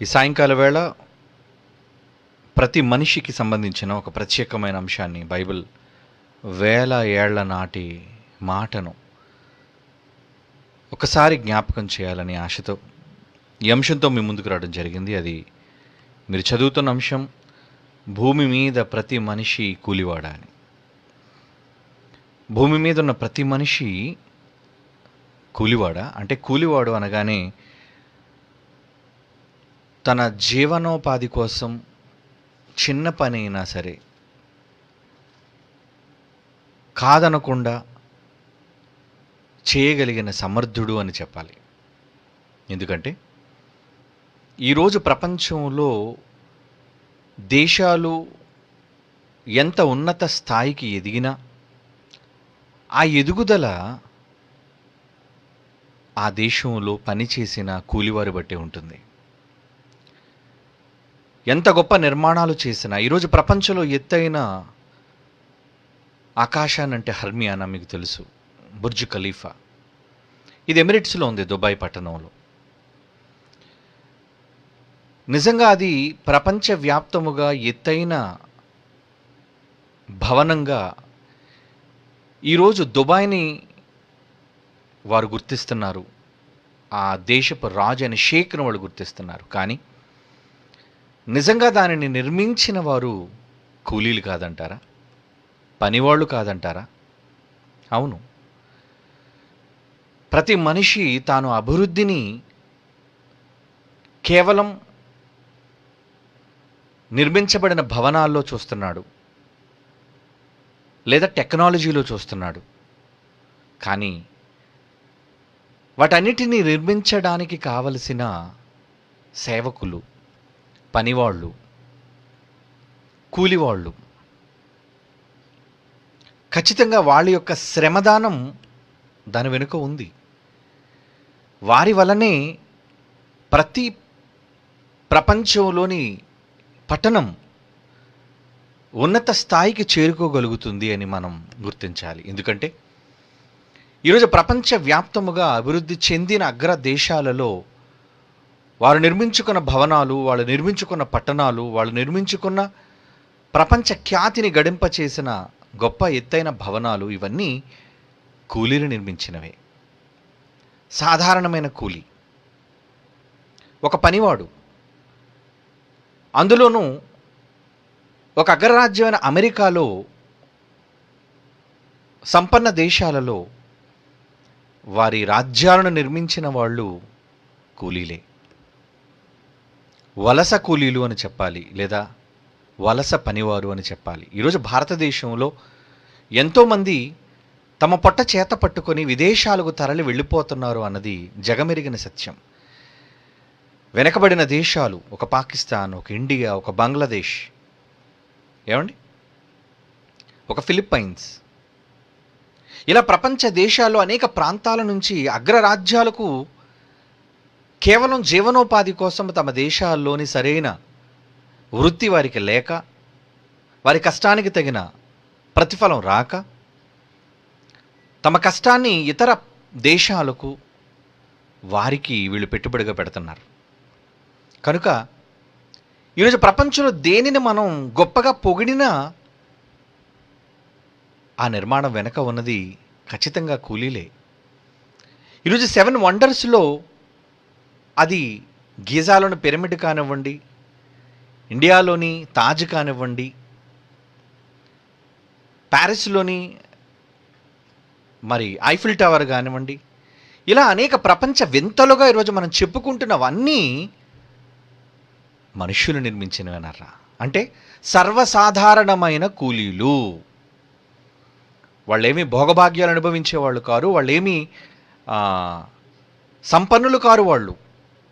ఈ సాయంకాల వేళ ప్రతి మనిషికి సంబంధించిన ఒక ప్రత్యేకమైన అంశాన్ని, బైబిల్ వేల ఏళ్ల నాటి మాటను ఒకసారి జ్ఞాపకం చేయాలని ఆశతో ఈ అంశంతో మీ ముందుకు రావడం జరిగింది. అది మీరు చదువుతున్న అంశం, భూమి మీద ప్రతి మనిషి కూలివాడ అని. భూమి మీద ఉన్న ప్రతి మనిషి కూలివాడ అంటే, కూలివాడు అనగానే తన జీవనోపాధి కోసం చిన్న పని అయినా సరే కాదనకుండా చేయగలిగిన సమర్థుడు అని చెప్పాలి. ఎందుకంటే ఈరోజు ప్రపంచంలో దేశాలు ఎంత ఉన్నత స్థాయికి ఎదిగినా ఆ ఎదుగుదల ఆ దేశంలో పనిచేసిన కూలివారి బట్టే ఉంటుంది. ఎంత గొప్ప నిర్మాణాలు చేసినా, ఈరోజు ప్రపంచంలో ఎత్తైన ఆకాశానంటే హర్మియానా మీకు తెలుసు, బుర్జ్ ఖలీఫా. ఇది ఎమిరేట్స్లో ఉంది, దుబాయ్ పట్టణంలో. నిజంగా అది ప్రపంచవ్యాప్తముగా ఎత్తైన భవనంగా ఈరోజు దుబాయ్ని వారు గుర్తిస్తున్నారు. ఆ దేశపు రాజు అయిన షేక్ను వాళ్ళు గుర్తిస్తున్నారు. కానీ నిజంగా దానిని నిర్మించిన వారు కూలీలు కాదంటారా? పనివాళ్ళు కాదంటారా? అవును. ప్రతి మనిషి తాను అభివృద్ధిని కేవలం నిర్మించబడిన భవనాల్లో చూస్తున్నాడు, లేదా టెక్నాలజీలో చూస్తున్నాడు. కానీ వాటన్నిటినీ నిర్మించడానికి కావలసిన సేవకులు, పనివాళ్ళు, కూలివాళ్ళు, ఖచ్చితంగా వాళ్ళ యొక్క శ్రమదానం దాని వెనుక ఉంది. వారి వలనే ప్రతి ప్రపంచంలోని పట్టణం ఉన్నత స్థాయికి చేరుకోగలుగుతుంది అని మనం గుర్తించాలి. ఎందుకంటే ఈరోజు ప్రపంచవ్యాప్తముగా అభివృద్ధి చెందిన అగ్ర దేశాలలో వారు నిర్మించుకున్న భవనాలు, వాళ్ళు నిర్మించుకున్న పట్టణాలు, వాళ్ళు నిర్మించుకున్న ప్రపంచ ఖ్యాతిని గడింపచేసిన గొప్ప ఎత్తైన భవనాలు, ఇవన్నీ కూలీలు నిర్మించినవే. సాధారణమైన కూలీ, ఒక పనివాడు. అందులోనూ ఒక అగ్రరాజ్యమైన అమెరికాలో, సంపన్న దేశాలలో వారి రాజ్యాలను నిర్మించిన వాళ్ళు కూలీలే. వలస కూలీలు అని చెప్పాలి, లేదా వలస పనివారు అని చెప్పాలి. ఈరోజు భారతదేశంలో ఎంతోమంది తమ పొట్ట చేత పట్టుకొని విదేశాలకు తరలి వెళ్ళిపోతున్నారు అన్నది జగమెరిగిన సత్యం. వెనకబడిన దేశాలు, ఒక పాకిస్తాన్, ఒక ఇండియా, ఒక బంగ్లాదేశ్, ఏమండి, ఒక ఫిలిప్పైన్స్, ఇలా ప్రపంచ దేశాల్లో అనేక ప్రాంతాల నుంచి అగ్రరాజ్యాలకు కేవలం జీవనోపాధి కోసం తమ దేశాల్లోని సరైన వృత్తి వారికి లేక, వారి కష్టానికి తగిన ప్రతిఫలం రాక, తమ కష్టాన్ని ఇతర దేశాలకు వారికి వీళ్ళు పెట్టుబడిగా పెడుతున్నారు. కనుక ఈరోజు ప్రపంచంలో దేనిని మనం గొప్పగా పొగిడినా ఆ నిర్మాణం వెనక ఉన్నది ఖచ్చితంగా కూలీలే. ఈరోజు 7 వండర్స్లో అది గీజాలోని పిరమిడ్ కానివ్వండి, ఇండియాలోని తాజ్ కానివ్వండి, ప్యారిస్లోని మరి ఐఫిల్ టవర్ కానివ్వండి, ఇలా అనేక ప్రపంచ వింతలుగా ఈరోజు మనం చెప్పుకుంటున్నవన్నీ మనుష్యులు నిర్మించినవనరా. అంటే సర్వసాధారణమైన కూలీలు. వాళ్ళేమీ భోగభాగ్యాలు అనుభవించేవాళ్ళు కారు, వాళ్ళేమీ సంపన్నులు కారు, వాళ్ళు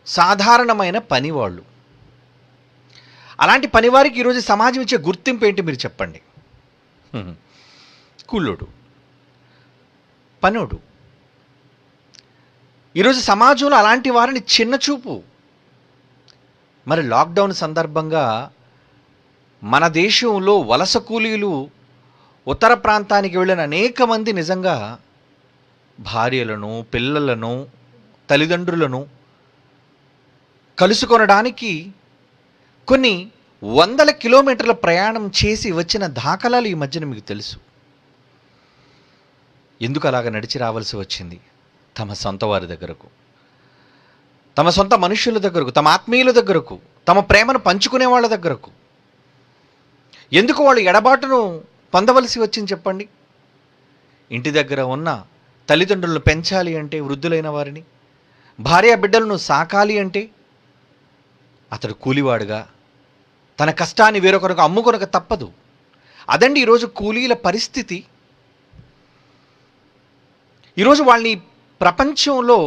సాధారణమైన పనివాళ్ళు. అలాంటి పనివారికి ఈరోజు సమాజం ఇచ్చే గుర్తింపు ఏంటి మీరు చెప్పండి? కూలోడు, పనోడు. ఈరోజు సమాజంలో అలాంటి వారిని చిన్నచూపు. మరి లాక్డౌన్ సందర్భంగా మన దేశంలో వలస కూలీలు ఉత్తర ప్రాంతానికి వెళ్ళిన అనేక మంది నిజంగా భార్యలను, పిల్లలను, తల్లిదండ్రులను కలుసుకొనడానికి కొన్ని వందల కిలోమీటర్ల ప్రయాణం చేసి వచ్చిన దాఖలాలు ఈ మధ్యన మీకు తెలుసు. ఎందుకు అలాగ నడిచి రావాల్సి వచ్చింది? తమ సొంత వారి దగ్గరకు, తమ సొంత మనుషుల దగ్గరకు, తమ ఆత్మీయుల దగ్గరకు, తమ ప్రేమను పంచుకునే వాళ్ళ దగ్గరకు. ఎందుకు వాళ్ళు ఎడబాటును పొందవలసి వచ్చింది చెప్పండి? ఇంటి దగ్గర ఉన్న తల్లిదండ్రులను పెంచాలి అంటే, వృద్ధులైన వారిని, భార్య బిడ్డలను సాకాలి అంటే అతడు కూలివాడుగా తన కష్టాన్ని వేరొకరికి అమ్ముకొనక తప్పదు. అదండి ఈరోజు కూలీల పరిస్థితి. ఈరోజు వాళ్ళని ప్రపంచంలో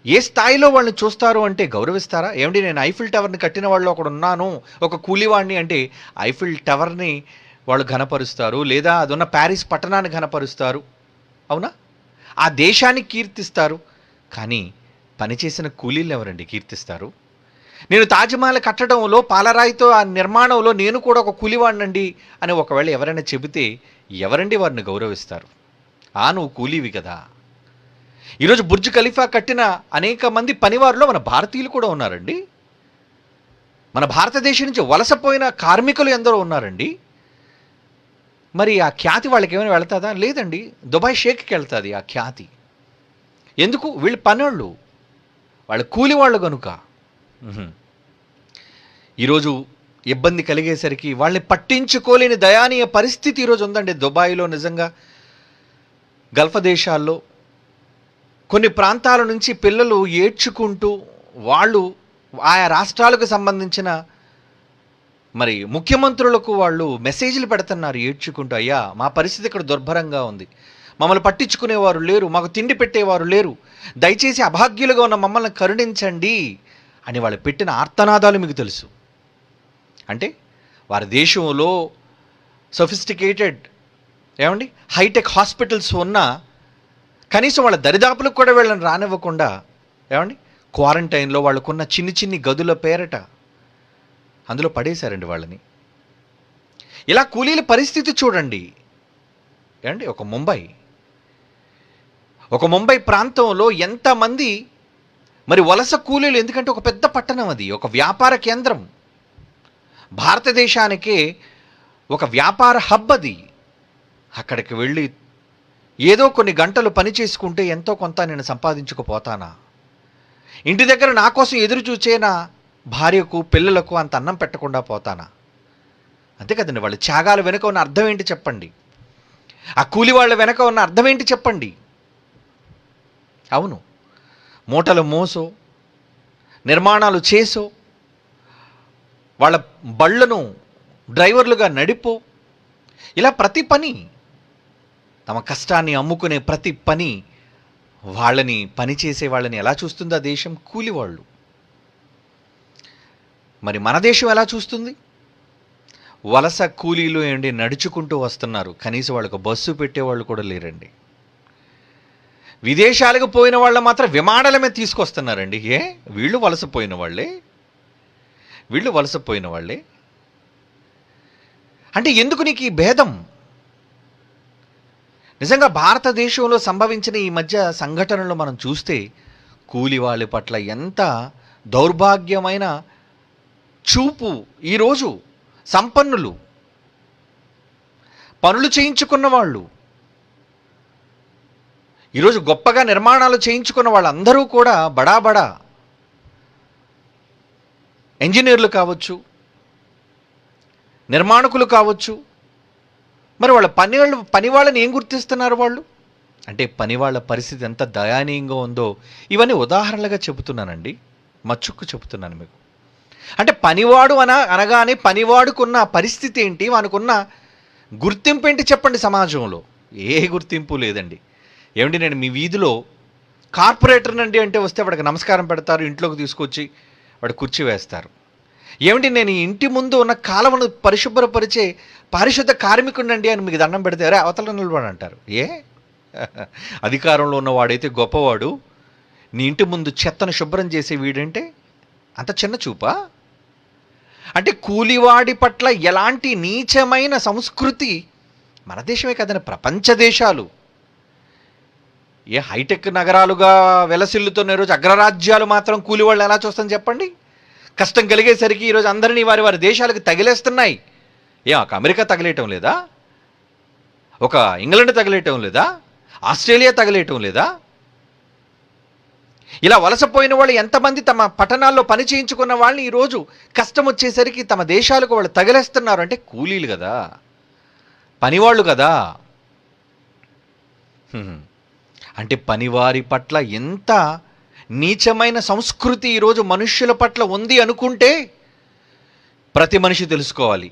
ఏ స్థాయిలో వాళ్ళని చూస్తారు అంటే గౌరవిస్తారా? ఏమండి, నేను ఐఫిల్ టవర్ని కట్టిన వాళ్ళు ఒకడు ఉన్నాను, ఒక కూలివాడిని అంటే ఐఫిల్ టవర్ని వాళ్ళు ఘనపరుస్తారు, లేదా అదున్న ప్యారిస్ పట్టణాన్ని ఘనపరుస్తారు, అవునా? ఆ దేశాన్ని కీర్తిస్తారు. కానీ పనిచేసిన కూలీలు ఎవరండి కీర్తిస్తారు? నేను తాజ్మహల్ కట్టడంలో, పాలరాయితో ఆ నిర్మాణంలో నేను కూడా ఒక కూలివాడినండి అని ఒకవేళ ఎవరైనా చెబితే ఎవరండి వారిని గౌరవిస్తారు? నువ్వు కూలీవి కదా. ఈరోజు బుర్జ్ ఖలీఫా కట్టిన అనేక మంది పనివారులో మన భారతీయులు కూడా ఉన్నారండి. మన భారతదేశం నుంచి వలసపోయిన కార్మికులు ఎందరో ఉన్నారండి. మరి ఆ ఖ్యాతి వాళ్ళకి ఏమైనా వెళ్తుందా? లేదండి. దుబాయ్ షేక్కి వెళ్తుంది ఆ ఖ్యాతి. ఎందుకు? వీళ్ళు పనోళ్ళు, వాళ్ళు కూలివాళ్ళు కనుక. ఈరోజు ఇబ్బంది కలిగేసరికి వాళ్ళని పట్టించుకోలేని దయానీయ పరిస్థితి ఈరోజు ఉందండి దుబాయ్లో. నిజంగా గల్ఫ్ దేశాల్లో కొన్ని ప్రాంతాల నుంచి పిల్లలు ఏడ్చుకుంటూ వాళ్ళు ఆయా రాష్ట్రాలకు సంబంధించిన మరి ముఖ్యమంత్రులకు వాళ్ళు మెసేజ్లు పెడుతున్నారు ఏడ్చుకుంటూ, అయ్యా మా పరిస్థితి ఇక్కడ దుర్భరంగా ఉంది, మమ్మల్ని పట్టించుకునేవారు లేరు, మాకు తిండి పెట్టేవారు లేరు, దయచేసి అభాగ్యులుగా ఉన్న మమ్మల్ని కరుణించండి అని వాళ్ళు పెట్టిన ఆర్తనాదాలు మీకు తెలుసు. అంటే వారి దేశంలో సొఫిస్టికేటెడ్ ఏమండి హైటెక్ హాస్పిటల్స్ ఉన్నా కనీసం వాళ్ళ దరిదాపులకు కూడా వీళ్ళని రానివ్వకుండా ఏమండి క్వారంటైన్లో వాళ్ళకున్న చిన్ని గదుల పేరట అందులో పడేశారండి వాళ్ళని. ఇలా కూలీల పరిస్థితి చూడండి. ఏమండి ఒక ముంబై ప్రాంతంలో ఎంతమంది మరి వలస కూలీలు, ఎందుకంటే ఒక పెద్ద పట్టణం, అది ఒక వ్యాపార కేంద్రం, భారతదేశానికే ఒక వ్యాపార హబ్ అది. అక్కడికి వెళ్ళి ఏదో కొన్ని గంటలు పని చేసుకుంటే ఎంతో కొంత నేను సంపాదించుకుపోతానా? ఇంటి దగ్గర నా కోసం ఎదురు చూచే నా భార్యకు పిల్లలకు అంత అన్నం పెట్టకుండా పోతానా? అంతే కదండి. వాళ్ళ త్యాగాల వెనుక ఉన్న అర్థం ఏంటి చెప్పండి? ఆ కూలి వాళ్ళ వెనుక ఉన్న అర్థం ఏంటి చెప్పండి? అవును, మూటలు మోసో, నిర్మాణాలు చేసో, వాళ్ళ బళ్ళను డ్రైవర్లుగా నడిపో, ఇలా ప్రతి పని, తమ కష్టాన్ని అమ్ముకునే ప్రతి పని వాళ్ళని పనిచేసే వాళ్ళని ఎలా చూస్తుందో ఆ దేశం? కూలివాళ్ళు. మరి మన దేశం ఎలా చూస్తుంది? వలస కూలీలు ఏంటి నడుచుకుంటూ వస్తున్నారు, కనీసం వాళ్ళకు బస్సు పెట్టేవాళ్ళు కూడా లేరండి. విదేశాలకు పోయిన వాళ్ళు మాత్రం విమానాల మీద తీసుకొస్తున్నారండి. వీళ్ళు వలసపోయిన వాళ్ళే. అంటే ఎందుకు నీకు ఈ భేదం? నిజంగా భారతదేశంలో సంభవించిన ఈ మధ్య సంఘటనలు మనం చూస్తే కూలి వాళ్ళ పట్ల ఎంత దౌర్భాగ్యమైన చూపు. ఈరోజు సంపన్నులు, పనులు చేయించుకున్న వాళ్ళు, ఈరోజు గొప్పగా నిర్మాణాలు చేయించుకున్న వాళ్ళందరూ కూడా బడా ఇంజనీర్లు కావచ్చు, నిర్మాణకులు కావచ్చు. మరి వాళ్ళ పని వాళ్ళని ఏం గుర్తిస్తున్నారు వాళ్ళు? అంటే పని వాళ్ళ పరిస్థితి ఎంత దయానీయంగా ఉందో ఇవన్నీ ఉదాహరణలుగా చెబుతున్నానండి, మచ్చుక్కు చెబుతున్నాను మీకు. అంటే పనివాడు అనగానే పనివాడుకున్న పరిస్థితి ఏంటి, వానుకున్న గుర్తింపు ఏంటి చెప్పండి? సమాజంలో ఏ గుర్తింపు లేదండి. ఏమండి, నేను మీ వీధిలో కార్పొరేటర్ నండి అంటే వస్తే వాడికి నమస్కారం పెడతారు, ఇంట్లోకి తీసుకొచ్చి వాడు కుర్చీ వేస్తారు. ఏమిటి, నేను ఇంటి ముందు ఉన్న కాలువను పరిశుభ్రపరిచే పారిశుద్ధ కార్మికుడినండి అని మీకు దండం పెడితే అరే అవతల నిలబడి అంటారు. అధికారంలో ఉన్నవాడైతే గొప్పవాడు, నీ ఇంటి ముందు చెత్తను శుభ్రం చేసే వీడంటే అంత చిన్న చూపా? అంటే కూలివాడి పట్ల ఎలాంటి నీచమైన సంస్కృతి మన దేశమే కదండి, ప్రపంచ దేశాలు ఏ హైటెక్ నగరాలుగా వెలసిల్లుతున్న ఈరోజు అగ్రరాజ్యాలు మాత్రం కూలి వాళ్ళు ఎలా చూస్తాం చెప్పండి? కష్టం కలిగేసరికి ఈరోజు అందరినీ వారి వారి దేశాలకు తగిలేస్తున్నాయి. ఒక అమెరికా తగిలేయటం లేదా? ఒక ఇంగ్లాండ్ తగిలేయటం లేదా? ఆస్ట్రేలియా తగిలేయటం లేదా? ఇలా వలసపోయిన వాళ్ళు ఎంతమంది తమ పట్టణాల్లో పని చేయించుకున్న వాళ్ళని ఈరోజు కష్టం వచ్చేసరికి తమ దేశాలకు వాళ్ళు తగిలేస్తున్నారు. అంటే కూలీలు కదా, పనివాళ్ళు కదా. అంటే పనివారి పట్ల ఎంత నీచమైన సంస్కృతి ఈరోజు మనుష్యుల పట్ల ఉంది అనుకుంటే ప్రతి మనిషి తెలుసుకోవాలి.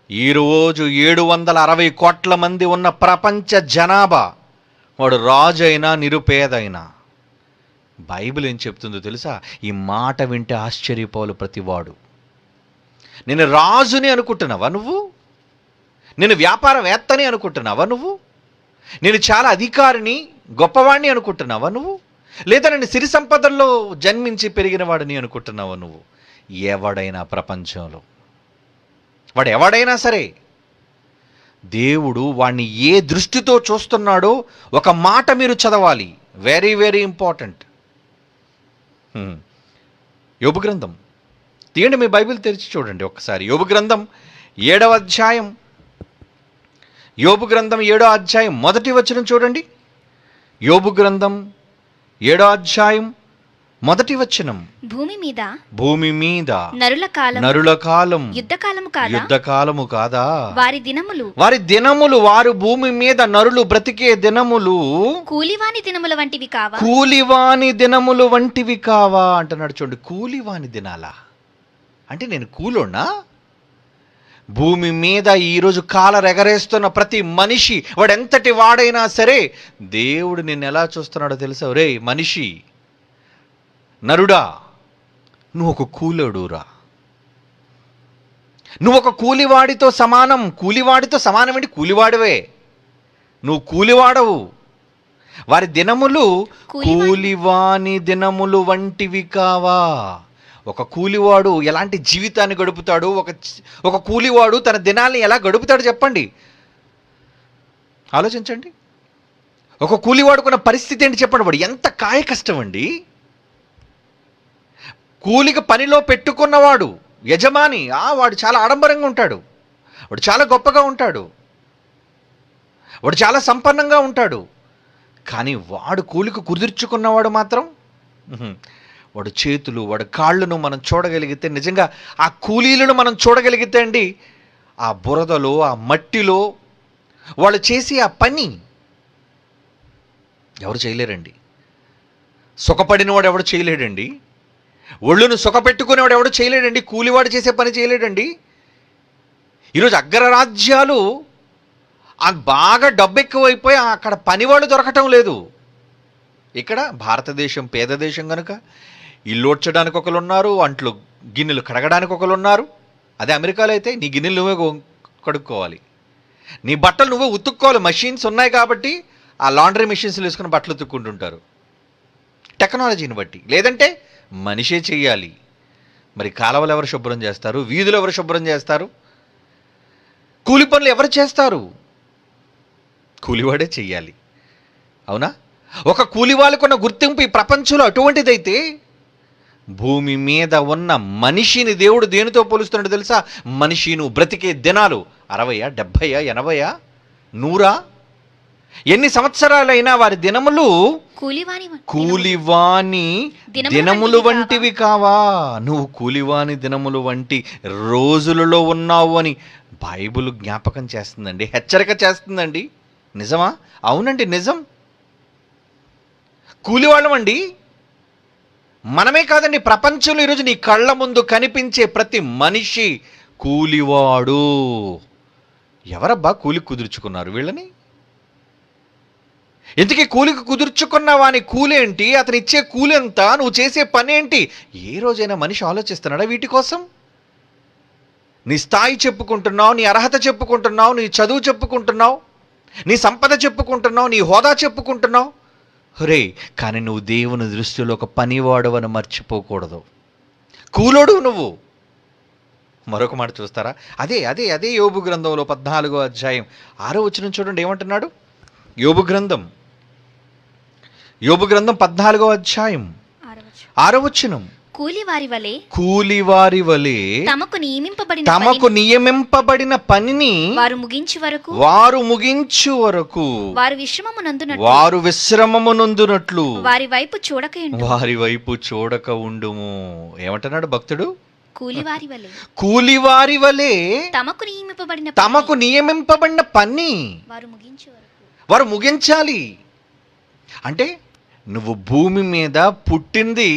ఈరోజు 760 కోట్ల మంది ఉన్న ప్రపంచ జనాభా, వాడు రాజు అయినా నిరుపేదైనా, బైబిల్ ఏం చెప్తుందో తెలుసా? ఈ మాట వింటే ఆశ్చర్యపోలు ప్రతివాడు. నేను రాజుని అనుకుంటున్నావా నువ్వు? నేను వ్యాపారవేత్తని అనుకుంటున్నావా నువ్వు? నేను చాలా అధికారిని, గొప్పవాడిని అనుకుంటున్నావా నువ్వు? లేదా నేను సిరి సంపదల్లో జన్మించి పెరిగిన వాడిని అనుకుంటున్నావా నువ్వు? ఎవడైనా ప్రపంచంలో వాడు ఎవడైనా సరే దేవుడు వాడిని ఏ దృష్టితో చూస్తున్నాడో ఒక మాట మీరు చదవాలి. Very very important. యోబు గ్రంథం తీయండి, మీ బైబిల్ తెరిచి చూడండి ఒక్కసారి. యోబు గ్రంథం 7వ అధ్యాయం, యోబు గ్రంథం 7వ అధ్యాయం మొదటి వచనం చూడండి. యోబు గ్రంథం 7వ అధ్యాయం మొదటి వచనం. భూమి మీద నరుల కాలం యుద్ధకాలము కాదా? వారి దినములు వారు భూమి మీద నరులు బ్రతికే దినములు కూలివాని దినములు వంటివి కావా అంటున్నాడు. చూడండి, కూలివాని దినాలా అంటే నేను కూలోనా? భూమి మీద ఈరోజు కాలరెగరేస్తున్న ప్రతి మనిషి, వాడెంతటి వాడైనా సరే, దేవుడు నిన్ను ఎలా చూస్తున్నాడో తెలుసా? రే మనిషి, నరుడా, నువ్వు ఒక కూలోడురా. నువ్వు ఒక కూలివాడితో సమానం. కూలివాడితో సమానం ఏంటి? కూలివాడివే, నువ్వు కూలివాడవు. వారి దినములు కూలివాని దినములు వంటివి కావా? ఒక కూలివాడు ఎలాంటి జీవితాన్ని గడుపుతాడు? ఒక కూలివాడు తన దినాల్ని ఎలా గడుపుతాడు చెప్పండి, ఆలోచించండి. ఒక కూలివాడుకున్న పరిస్థితి ఏంటి చెప్పండి? వాడు ఎంత కాయ కష్టం అండి. కూలికి పనిలో పెట్టుకున్నవాడు యజమాని, వాడు చాలా ఆడంబరంగా ఉంటాడు, వాడు చాలా గొప్పగా ఉంటాడు, వాడు చాలా సంపన్నంగా ఉంటాడు. కానీ వాడు కూలికి కుదుర్చుకున్నవాడు మాత్రం వాడు చేతులు, వాడు కాళ్ళను మనం చూడగలిగితే, నిజంగా ఆ కూలీలను మనం చూడగలిగితే అండి, ఆ బురదలో, ఆ మట్టిలో వాళ్ళు చేసి ఆ పని ఎవరు చేయలేరండి. సుఖపడినవాడు ఎవడు చేయలేడండి. ఒళ్ళును సుఖపెట్టుకునేవాడు ఎవడు చేయలేడండి. కూలివాడు చేసే పని చేయలేడండి. ఈరోజు అగ్రరాజ్యాలు బాగా డబ్బు ఎక్కువైపోయి అక్కడ పనివాళ్ళు దొరకటం లేదు. ఇక్కడ భారతదేశం పేద దేశం కనుక ఇల్లు ఒకరు ఉన్నారు, అంట్లు గిన్నెలు కడగడానికి ఒకరు ఉన్నారు. అదే అమెరికాలో అయితే నీ గిన్నెలు నువ్వే కడుక్కోవాలి, నీ బట్టలు నువ్వే ఉతుక్కోవాలి. మషిన్స్ ఉన్నాయి కాబట్టి ఆ లాండ్రీ మెషిన్స్లో వేసుకుని బట్టలు ఉతుక్కుంటుంటారు టెక్నాలజీని బట్టి. లేదంటే మనిషే చెయ్యాలి. మరి కాలువలు ఎవరు శుభ్రం చేస్తారు? వీధులు ఎవరు శుభ్రం చేస్తారు? కూలి పనులు ఎవరు చేస్తారు? కూలివాడే చెయ్యాలి. అవునా? ఒక కూలి వాళ్ళకున్న గుర్తింపు ఈ ప్రపంచంలో అటువంటిదైతే, భూమి మీద ఉన్న మనిషిని దేవుడు దేనితో పోలుస్తున్నాడు తెలుసా? మనిషి నువ్వు బ్రతికే దినాలు 60, 70, 80, 100, ఎన్ని సంవత్సరాలైనా వారి దినములు కూలివాని దినములు వంటివి కావా? నువ్వు కూలివాని దినములు వంటి రోజులలో ఉన్నావు అని బైబిల్ జ్ఞాపకం చేస్తుందండి, హెచ్చరిక చేస్తుందండి. నిజమా? అవునండి, నిజం. కూలివాళ్ళం అండి. మనమే కాదండి, ప్రపంచంలో ఈరోజు నీ కళ్ళ ముందు కనిపించే ప్రతి మనిషి కూలివాడు. ఎవరబ్బా కూలి కుదుర్చుకున్నారు వీళ్ళని? ఇంతకీ కూలికి కుదుర్చుకున్న వాని కూలేంటి? అతను ఇచ్చే కూలి ఎంత? నువ్వు చేసే పని ఏంటి? ఏ రోజైనా మనిషి ఆలోచిస్తున్నాడా వీటి కోసం? నీ స్థాయి చెప్పుకుంటున్నావు, నీ అర్హత చెప్పుకుంటున్నావు, నీ చదువు చెప్పుకుంటున్నావు, నీ సంపద చెప్పుకుంటున్నావు, నీ హోదా చెప్పుకుంటున్నావు. రే, కానీ నువ్వు దేవుని దృష్టిలో ఒక పనివాడు అని మర్చిపోకూడదు. కూలోడు నువ్వు. మరొక మాట చూస్తారా? అదే అదే అదే యోబు గ్రంథంలో 14వ అధ్యాయం 6వ వచనం చూడండి, ఏమంటున్నాడు? యోబు గ్రంథం యోబు గ్రంథం 14వ అధ్యాయం 6వ వచనం. కూలివారి వలె తమకు నియమింపబడిన పనిని వారు ముగించు వరకు వారు విశ్రమమునందునట్లు వారి వైపు చూడక ఉండుము. ఏమంటున్నాడు భక్తుడు? కూలివారి వలె తమకు నియమింపబడిన పని వారు ముగించాలి. అంటే నువ్వు భూమి మీద పుట్టింది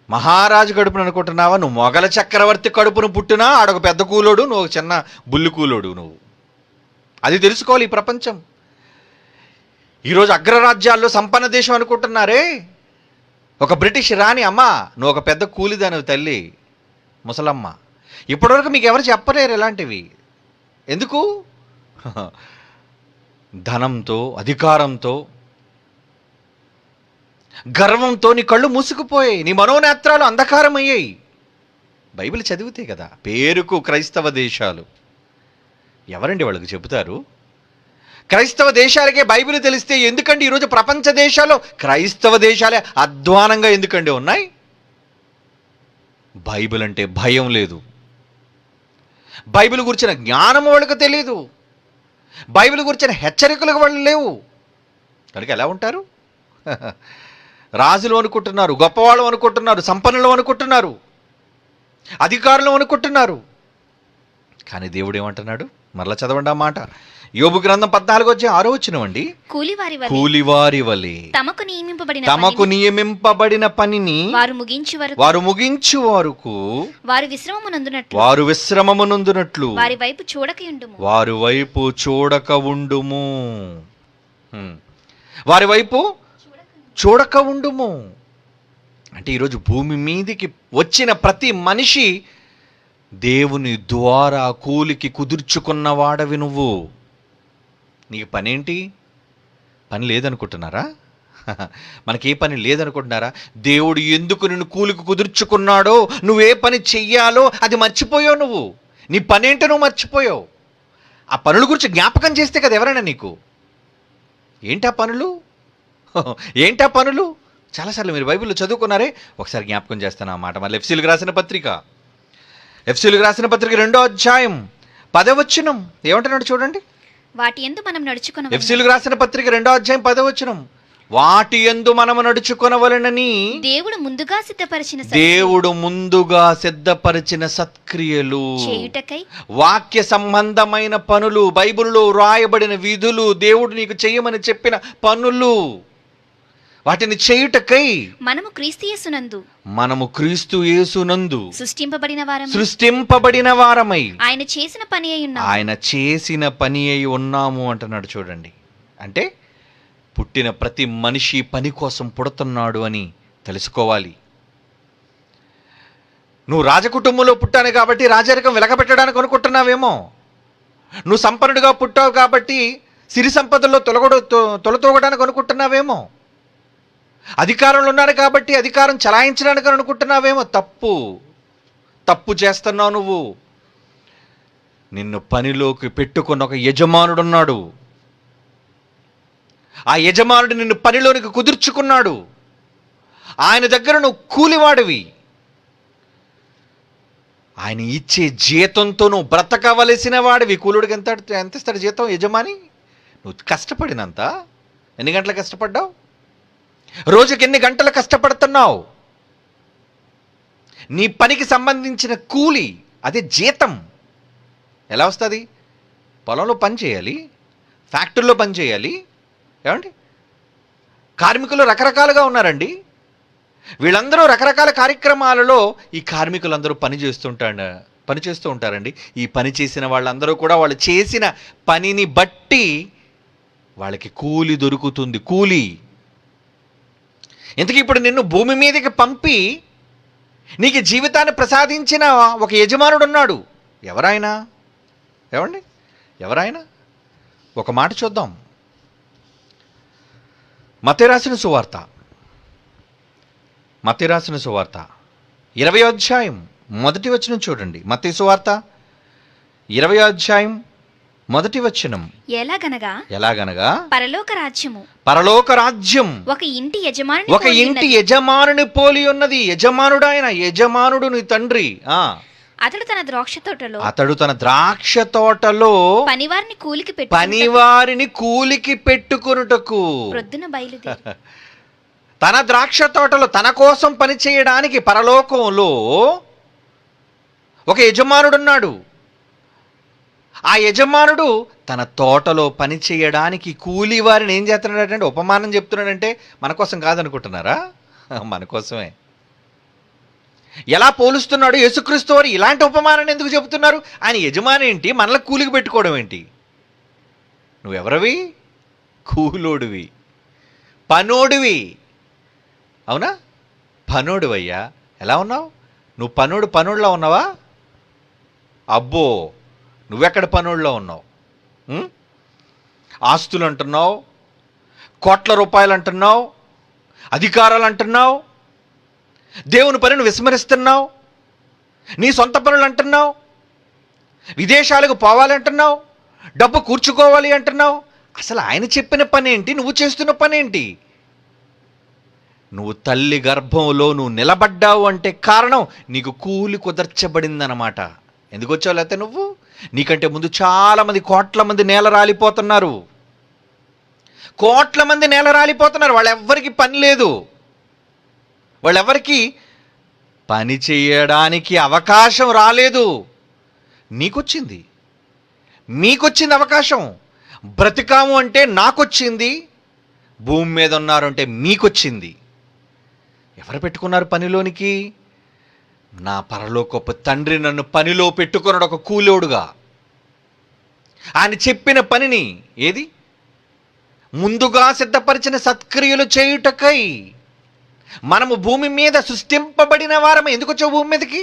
మహారాజు కడుపును అనుకుంటున్నావా? నువ్వు మొఘల చక్రవర్తి కడుపును పుట్టినా ఆడొక పెద్ద కూలోడు, నువ్వు చిన్న బుల్లి కూలోడు. నువ్వు అది తెలుసుకోవాలి. ఈ ప్రపంచం ఈరోజు అగ్రరాజ్యాల్లో సంపన్న దేశం అనుకుంటున్నారే. ఒక బ్రిటిష్ రాణి, అమ్మ నువ్వు ఒక పెద్ద కూలిదానివి తల్లి, ముసలమ్మ. ఇప్పటివరకు మీకు ఎవరు చెప్పలేరు ఇలాంటివి. ఎందుకు? ధనంతో, అధికారంతో, గర్వంతో నీ కళ్ళు మూసుకుపోయాయి, నీ మనోనేత్రాలు అంధకారం అయ్యాయి. బైబిల్ చదివితే కదా. పేరుకు క్రైస్తవ దేశాలు. ఎవరండి వాళ్ళకి చెబుతారు? క్రైస్తవ దేశాలకే బైబిల్ తెలిస్తే ఎందుకండి ఈరోజు ప్రపంచ దేశాల్లో క్రైస్తవ దేశాలే అధ్వానంగా ఎందుకండి ఉన్నాయి? బైబిల్ అంటే భయం లేదు. బైబిల్ గురించిన జ్ఞానం వాళ్ళకి తెలియదు. బైబిల్ గురించిన హెచ్చరికలు వాళ్ళు లేవు. కనుక ఎలా ఉంటారు? రాజులు అనుకుంటున్నారు, గొప్పవాళ్ళు అనుకుంటున్నారు, సంపన్నులు అనుకుంటున్నారు, అధికారులు అనుకుంటున్నారు. కానీ దేవుడు ఏమంటున్నాడు? మరలా చదవండి ఆ మాట. యోబు గ్రంథం 14వ అధ్యాయం 6వ వచనం. కూలివారి వలె తమకు నియమింపబడిన పనిని వారు ముగించు వరకు వారు విశ్రమమునందునట్లు వారి వైపు చూడక ఉండుము. వారి వైపు చూడక ఉండుము అంటే ఈరోజు భూమి మీదికి వచ్చిన ప్రతి మనిషి దేవుని ద్వారా కూలికి కుదుర్చుకున్నవాడవి నువ్వు. నీకు పనేంటి? పని లేదనుకుంటున్నారా? మనకి ఏ పని లేదనుకుంటున్నారా? దేవుడు ఎందుకు నిన్ను కూలికి కుదుర్చుకున్నాడో, నువ్వే పని చెయ్యాలో అది మర్చిపోయావు. నువ్వు నీ పనేంటో నువ్వు మర్చిపోయావు. ఆ పనుల గురించి జ్ఞాపకం చేస్తే కదా ఎవరైనా నీకు. ఏంటా పనులు? ఏంటా పనులు? చాలాసార్లు మీరు బైబిల్లో చదువుకున్నారే. ఒకసారి జ్ఞాపకం చేస్తాను ఆ మాట. మళ్ళీ ఎఫ్సీలకు రాసిన పత్రిక 2వ అధ్యాయం 10వ వచనం ఏమంటున్నాడు చూడండి. ఎఫ్సీలకు రాసిన పత్రిక 2వ అధ్యాయం 10వ వచనం. వాటి యందు మనము నడుచుకొనవలెనని దేవుడు ముందుగా సిద్ధపరిచిన సత్క్రియలు చేయుటకై వాక్య సంబంధమైన పనులు, బైబిల్లో రాయబడిన విధులు, దేవుడు నీకు చేయమని చెప్పిన పనులు, వాటిని చేయుటకై మనము క్రీస్తు యేసునందు సృష్టింపబడిన వారమై ఆయన చేసిన పని అయి ఉన్నాము అంటున్నాడు చూడండి. అంటే పుట్టిన ప్రతి మనిషి పని కోసం పుడుతున్నాడు అని తెలుసుకోవాలి. నువ్వు రాజకుటుంబంలో పుట్టాను కాబట్టి రాజరికం వెలగబెట్టడానికి అనుకుంటున్నావేమో. నువ్వు సంపన్నుడిగా పుట్టావు కాబట్టి సిరి సంపదల్లో తొలతోగడానికి అనుకుంటున్నావేమో. అధికారంలో ఉన్నాడు కాబట్టి అధికారం చలాయించడానికి అనుకుంటున్నావేమో. తప్పు చేస్తున్నావు నువ్వు. నిన్ను పనిలోకి పెట్టుకున్న ఒక యజమానుడున్నాడు. ఆ యజమానుడు నిన్ను పనిలోనికి కుదుర్చుకున్నాడు. ఆయన దగ్గర నువ్వు కూలివాడివి. ఆయన ఇచ్చే జీతంతో నువ్వు బ్రతకవలసిన వాడివి. కూలుడికి ఎంత ఇస్తాడు జీతం యజమాని? నువ్వు కష్టపడినంత. ఎన్ని గంటలు కష్టపడ్డావు? రోజుకి ఎన్ని గంటలు కష్టపడుతున్నావు? నీ పనికి సంబంధించిన కూలి, అదే జీతం. ఎలా వస్తుంది? పొలంలో పని చేయాలి, ఫ్యాక్టరీలో పని చేయాలి. ఏమండి, కార్మికులు రకరకాలుగా ఉన్నారండి. వీళ్ళందరూ రకరకాల కార్యక్రమాలలో ఈ కార్మికులందరూ పని చేస్తూ ఉంటారండి. ఈ పని చేసిన వాళ్ళందరూ కూడా వాళ్ళు చేసిన పనిని బట్టి వాళ్ళకి కూలి దొరుకుతుంది. కూలి. ఇంతకీ ఇప్పుడు నిన్ను భూమి మీదకి పంపి నీకు జీవితాన్ని ప్రసాదించిన ఒక యజమానుడు ఉన్నాడు. ఎవరాయన? ఏమండి, ఎవరాయన? ఒక మాట చూద్దాం. మత్తయి రాసిన సువార్త 20వ అధ్యాయం 1వ వచనం చూడండి. మత్తయి సువార్త 20వ అధ్యాయం మొదటి వచనం. ఎలాగనగా పరలోక రాజ్యం ఒక ఇంటి యజమానుని పోలి ఉన్నది. యజమానుడు నీ తండ్రి. అతడు తన ద్రాక్ష తోటలో పనివారిని కూలికి పెట్టుకొనుటకు తన ద్రాక్ష తోటలో తన కోసం పని చేయడానికి పరలోకంలో ఒక యజమానుడున్నాడు. ఆ యజమానుడు తన తోటలో పని చేయడానికి కూలి వారిని ఏం చేస్తున్నాడంటే, ఉపమానం చెప్తున్నాడంటే మన కోసం కాదనుకుంటున్నారా? మన కోసమే. ఎలా పోలుస్తున్నాడు యేసుక్రీస్తు వారు? ఇలాంటి ఉపమానాన్ని ఎందుకు చెబుతున్నారు? ఆయన యజమాని ఏంటి, మనల్ని కూలికి పెట్టుకోవడం ఏంటి? నువ్వెవరవి? కూలోడివి, పనోడివి. అవునా? పనోడివయ్యా. ఎలా ఉన్నావు నువ్వు? పనోడిలా ఉన్నావా? అబ్బో, నువ్వెక్కడ పనోడిలో ఉన్నావు? ఆస్తులు అంటున్నావు, కోట్ల రూపాయలు అంటున్నావు, అధికారాలు అంటున్నావు, దేవుని పనిని విస్మరిస్తున్నావు, నీ సొంత పనులు అంటున్నావు, విదేశాలకు పోవాలంటున్నావు, డబ్బు కూర్చుకోవాలి అంటున్నావు. అసలు ఆయన చెప్పిన పని ఏంటి? నువ్వు చేస్తున్న పని ఏంటి? నువ్వు తల్లి గర్భంలో నువ్వు నిలబడ్డావు అంటే కారణం నీకు కూలి కుదర్చబడిందన్నమాట. ఎందుకు వచ్చావు? లేకపోతే నువ్వు నీకంటే ముందు చాలామంది, కోట్ల మంది నేల రాలిపోతున్నారు. వాళ్ళెవ్వరికి పని లేదు. వాళ్ళెవరికి పని చేయడానికి అవకాశం రాలేదు. మీకొచ్చింది అవకాశం. బ్రతికాము అంటే నాకొచ్చింది, భూమి మీద ఉన్నారు అంటే మీకొచ్చింది. ఎవరు పెట్టుకున్నారు పనిలోనికి? నా పరలోకపు తండ్రి నన్ను పనిలో పెట్టుకున్నాడు ఒక కూలోడుగా. ఆయన చెప్పిన పనిని ముందుగా సిద్ధపరిచిన సత్క్రియలు చేయుటకై మనము భూమి మీద సృష్టింపబడిన వారమే. ఎందుకు వచ్చావు భూమి మీదకి?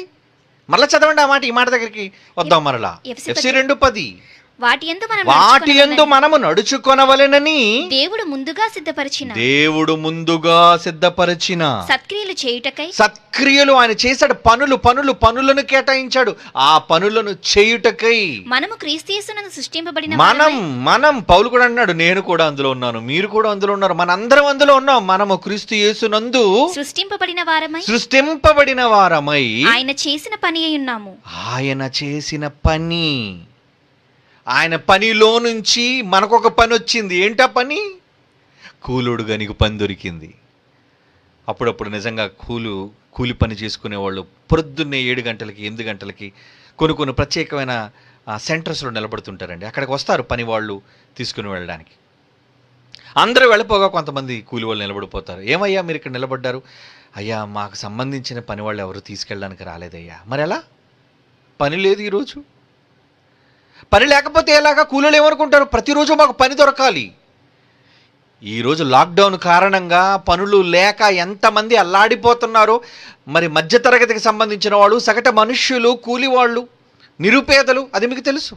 మరలా చదవండి ఆ మాట. ఈ మాట దగ్గరికి వద్దాం మరలా. FC 2:10. వాటి యందు మనము నడుచుకొనవలెనని దేవుడు ముందుగా సిద్ధపరిచిన సత్క్రియలు ఆయన చేశాడు. పనులను కేటాయించాడు. ఆ పనులను చేయుటకై మనము క్రీస్తు యేసునందు సృష్టింపబడిన మనం పౌలు కూడా అన్నాడు, నేను కూడా అందులో ఉన్నాను, మీరు కూడా అందులో ఉన్నారు, మనందరం అందులో ఉన్నాం. మనము క్రీస్తు యేసునందు సృష్టింపబడిన వారమై ఆయన చేసిన పని అయి ఉన్నాము. ఆయన పనిలో నుంచి మనకొక పని వచ్చింది. ఏంటా పని? కూలుడుగా నీకు పని దొరికింది. అప్పుడప్పుడు నిజంగా కూలి పని చేసుకునేవాళ్ళు పొద్దున్నే 7 గంటలకి 8 గంటలకి కొన్ని ప్రత్యేకమైన సెంటర్స్లో నిలబడుతుంటారండి. అక్కడికి వస్తారు పని వాళ్ళు తీసుకుని వెళ్ళడానికి. అందరూ వెళ్ళిపోగా కొంతమంది కూలి వాళ్ళు నిలబడిపోతారు. ఏమయ్యా మీరు ఇక్కడ నిలబడ్డారు? అయ్యా మాకు సంబంధించిన పని వాళ్ళు ఎవరు తీసుకెళ్ళడానికి రాలేదయ్యా. మరి ఎలా? పని లేదు ఈరోజు. పని లేకపోతే ఎలాగా? కూలీలు ఏమనుకుంటారు? ప్రతిరోజు మాకు పని దొరకాలి. ఈరోజు లాక్డౌన్ కారణంగా పనులు లేక ఎంతమంది అల్లాడిపోతున్నారో. మరి మధ్యతరగతికి సంబంధించిన వాళ్ళు, సగటు మనుష్యులు, కూలి వాళ్ళు, నిరుపేదలు, అది మీకు తెలుసు.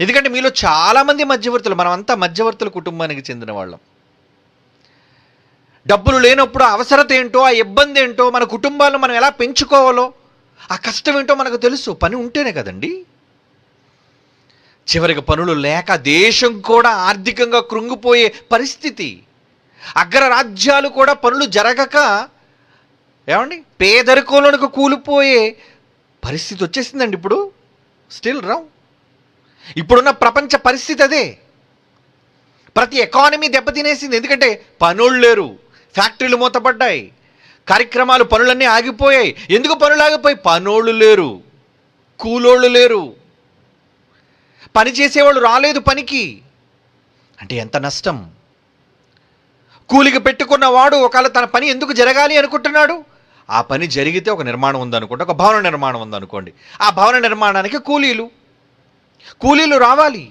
ఎందుకంటే మీలో చాలామంది మధ్యవర్తులు. మనమంతా మధ్యవర్తుల కుటుంబానికి చెందిన వాళ్ళం. డబ్బులు లేనప్పుడు అవసరత ఏంటో, ఆ ఇబ్బంది ఏంటో, మన కుటుంబాలను మనం ఎలా పెంచుకోవాలో, ఆ కష్టం ఏంటో మనకు తెలుసు. పని ఉంటేనే కదండి. చివరికి పనులు లేక దేశం కూడా ఆర్థికంగా కృంగిపోయే పరిస్థితి. అగ్రరాజ్యాలు కూడా పనులు జరగక పేదరికంలోనికి కూలిపోయే పరిస్థితి వచ్చేసిందండి. ఇప్పుడు ఇప్పుడున్న ప్రపంచ పరిస్థితి అదే. ప్రతి ఎకానమీ దెబ్బతినేసింది. ఎందుకంటే పనులు లేరు, ఫ్యాక్టరీలు మూతపడ్డాయి, పనులన్నీ ఆగిపోయాయి. ఎందుకు పనులు ఆగిపోయి? పనోళ్ళు లేరు, కూలోళ్ళు లేరు, పని చేసేవాళ్ళు రాలేదు పనికి. అంటే ఎంత నష్టం. కూలికి పెట్టుకున్న వాడు ఒకవేళ తన పని ఎందుకు జరగాలి అనుకుంటున్నాడు? ఆ పని జరిగితే ఒక నిర్మాణం ఉందనుకోండి, ఒక భవన నిర్మాణం ఉందనుకోండి, ఆ భవన నిర్మాణానికి కూలీలు రావాలి.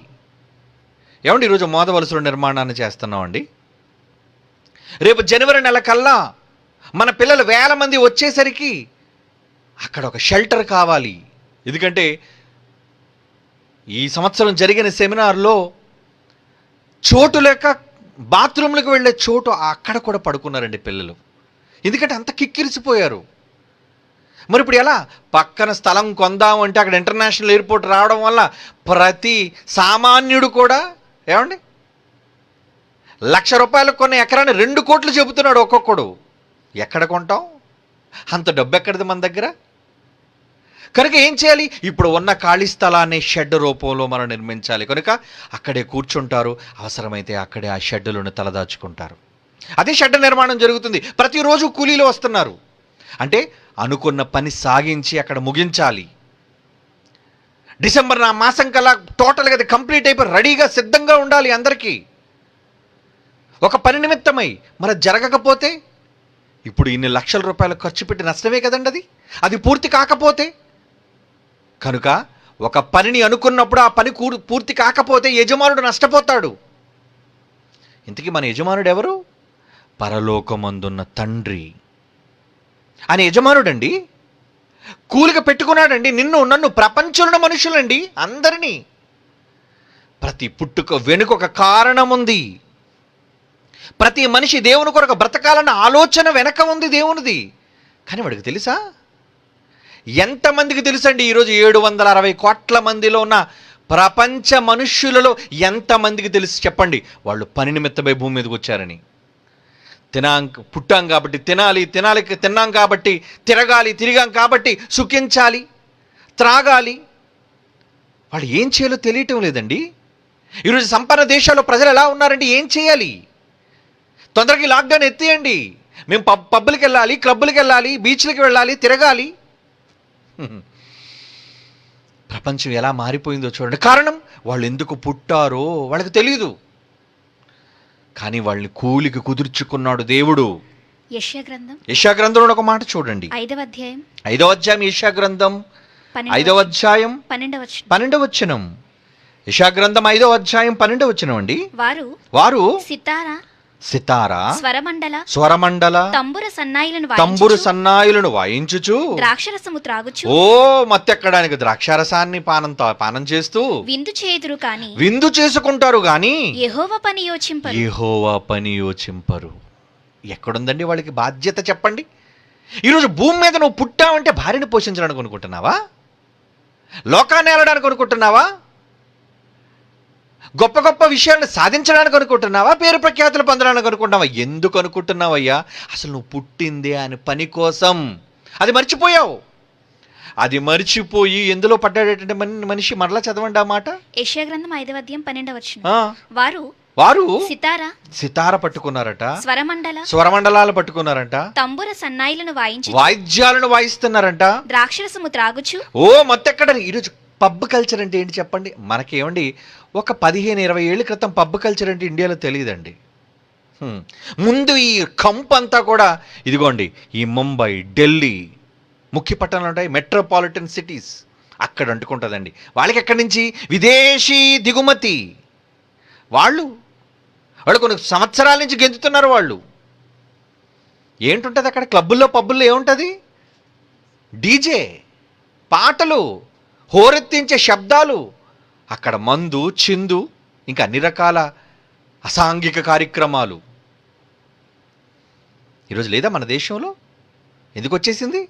ఈరోజు మోదవలసలో నిర్మాణాన్ని చేస్తున్నామండి. రేపు జనవరి నెల కల్లా మన పిల్లలు 1000 మంది వచ్చేసరికి అక్కడ ఒక షెల్టర్ కావాలి. ఎందుకంటే ఈ సంవత్సరం జరిగిన సెమినార్లో చోటు లేక బాత్రూంలకు వెళ్ళే చోటు అక్కడ కూడా పడుకున్నారండి పిల్లలు. ఎందుకంటే అంత కిక్కిరిసిపోయారు. మరి ఇప్పుడు ఎలా? పక్కన స్థలం కొందాం అంటే అక్కడ ఇంటర్నేషనల్ ఎయిర్పోర్ట్ రావడం వల్ల ప్రతి సామాన్యుడు కూడా ఏమండి ₹1,00,000 కొన్న ఎకరాన్ని 2 కోట్లు చెబుతున్నాడు ఒక్కొక్కడు. ఎక్కడ కొంటాం? అంత డబ్బు ఎక్కడిది మన దగ్గర? కనుక ఏం చేయాలి? ఇప్పుడు ఉన్న ఖాళీ స్థలాన్ని షెడ్ రూపంలో మనం నిర్మించాలి. కనుక అక్కడే కూర్చుంటారు, అవసరమైతే అక్కడే ఆ షెడ్డులను తలదాచుకుంటారు. అదే షెడ్ నిర్మాణం జరుగుతుంది. ప్రతిరోజు కూలీలు వస్తున్నారు. అంటే అనుకున్న పని సాగించి అక్కడ ముగించాలి. డిసెంబర్ నా మాసం కల్లా టోటల్గా అది కంప్లీట్ అయిపోయి రెడీగా సిద్ధంగా ఉండాలి అందరికీ. ఒక పని నిమిత్తమై మరి జరగకపోతే ఇప్పుడు ఇన్ని ₹1,00,000 ఖర్చు పెట్టి నష్టమే కదండి అది పూర్తి కాకపోతే. కనుక ఒక పనిని అనుకున్నప్పుడు ఆ పని పూర్తి కాకపోతే యజమానుడు నష్టపోతాడు. ఇంతకీ మన యజమానుడు ఎవరు? పరలోకమందున్న తండ్రి. ఆయన యజమానుడండి. కూలిక పెట్టుకున్నాడండి నిన్ను నన్ను, ప్రపంచంలో మనుషులండి అందరినీ. ప్రతి పుట్టుక వెనుక ఒక కారణం ఉంది. ప్రతి మనిషి దేవుని కొరకు బ్రతకాలన్న ఆలోచన వెనక ఉంది దేవునిది. కానీ వాడికి తెలుసా? ఎంతమందికి తెలుసండి? ఈరోజు 760 కోట్ల మందిలో ఉన్న ప్రపంచ మనుష్యులలో ఎంతమందికి తెలుసు చెప్పండి వాళ్ళు పని నిమిత్తమై భూమి మీదకి వచ్చారని? పుట్టాం కాబట్టి తిన్నాం కాబట్టి తిరిగాం కాబట్టి సుఖించాలి, త్రాగాలి. వాళ్ళు ఏం చేయాలో తెలియటం లేదండి. ఈరోజు సంపన్న దేశాల్లో ప్రజలు ఎలా ఉన్నారంటే ఏం చేయాలి? తొందరగా లాక్డౌన్ ఎత్తేయండి, మేము పబ్బులకి వెళ్ళాలి, క్లబ్బులకి వెళ్ళాలి, బీచ్లకి వెళ్ళాలి, తిరగాలి. ప్రపంచం ఎలా మారిపోయిందో చూడండి. కారణం వాళ్ళు ఎందుకు పుట్టారో వాళ్ళకి తెలియదు. కానీ వాళ్ళని కూలికి కుదుర్చుకున్నాడు దేవుడు. యెషయా గ్రంథంలో ఒక మాట చూడండి. 5వ అధ్యాయం యెషయా గ్రంథం 5వ అధ్యాయం 12వ వచనం. యెషయా గ్రంథం 5వ అధ్యాయం 12వ వచనం అండి. వారు సితారా, స్వరమండల, తంబురు సన్నాయిలను వాయించుచు ద్రాక్షరసము త్రాగుచు మత్తెక్కడానికి ద్రాక్షారసాన్ని పానం చేస్తూ విందు చేసుకుంటారు గాని యెహోవా పని యోచింపరు. ఎక్కడుందండి వాళ్ళకి బాధ్యత చెప్పండి? ఈరోజు భూమి మీద నువ్వు పుట్టావంటే భార్యను పోషించడానికి అనుకుంటున్నావా? లోకాన్ని ఏలడానికి అనుకుంటున్నావా? గొప్ప గొప్ప విషయాలను సాధించడానికి అనుకుంటున్నావా? పేరు ప్రఖ్యాతులు పొందడానికి అనుకుంటున్నావా? ఎందుకు అనుకుంటున్నావయ్యా? అసలు నువ్వు పుట్టిందే అని పని కోసం. అది మర్చిపోయావు. అది మర్చిపోయి ఎందులో పడ్డాడేటంటే మనిషి. మరలా చదవండి ఆ మాట. యెషయా గ్రంథం 5వ అధ్యాయం 12వ వచనం. వారు సితార పట్టుకున్నారట, స్వరమండలాలు పట్టుకున్నారంట, తంబుర సన్నాయిలను వాయిద్యాలను వాయిస్తున్నారంట, ద్రాక్షరసము త్రాగుచు మత్తెక్కడ. ఈరోజు పబ్ కల్చర్ అంటే ఏంటి చెప్పండి? మనకేమండి ఒక 15-20 ఏళ్ళ క్రితం పబ్ కల్చర్ అంటే ఇండియాలో తెలియదండి. ముందు ఈ కంప్ అంతా కూడా ఇదిగోండి ఈ ముంబై, ఢిల్లీ ముఖ్య పట్టణాలు ఉంటాయి, మెట్రోపాలిటన్ సిటీస్, అక్కడ అంటుకుంటుందండి. వాళ్ళకి ఎక్కడి నుంచి? విదేశీ దిగుమతి. వాళ్ళు కొన్ని సంవత్సరాల నుంచి గెంతుతున్నారు వాళ్ళు. ఏంటుంటుంది అక్కడ? క్లబ్బుల్లో పబ్బుల్లో ఏముంటుంది? డీజే, పాటలు, హోరెత్తించే శబ్దాలు, అక్కడ మందు, చిందు, ఇంకా అన్ని రకాల అసాంఘిక కార్యక్రమాలు. ఈరోజు లేదా మన దేశంలో? ఎందుకు వచ్చేసింది?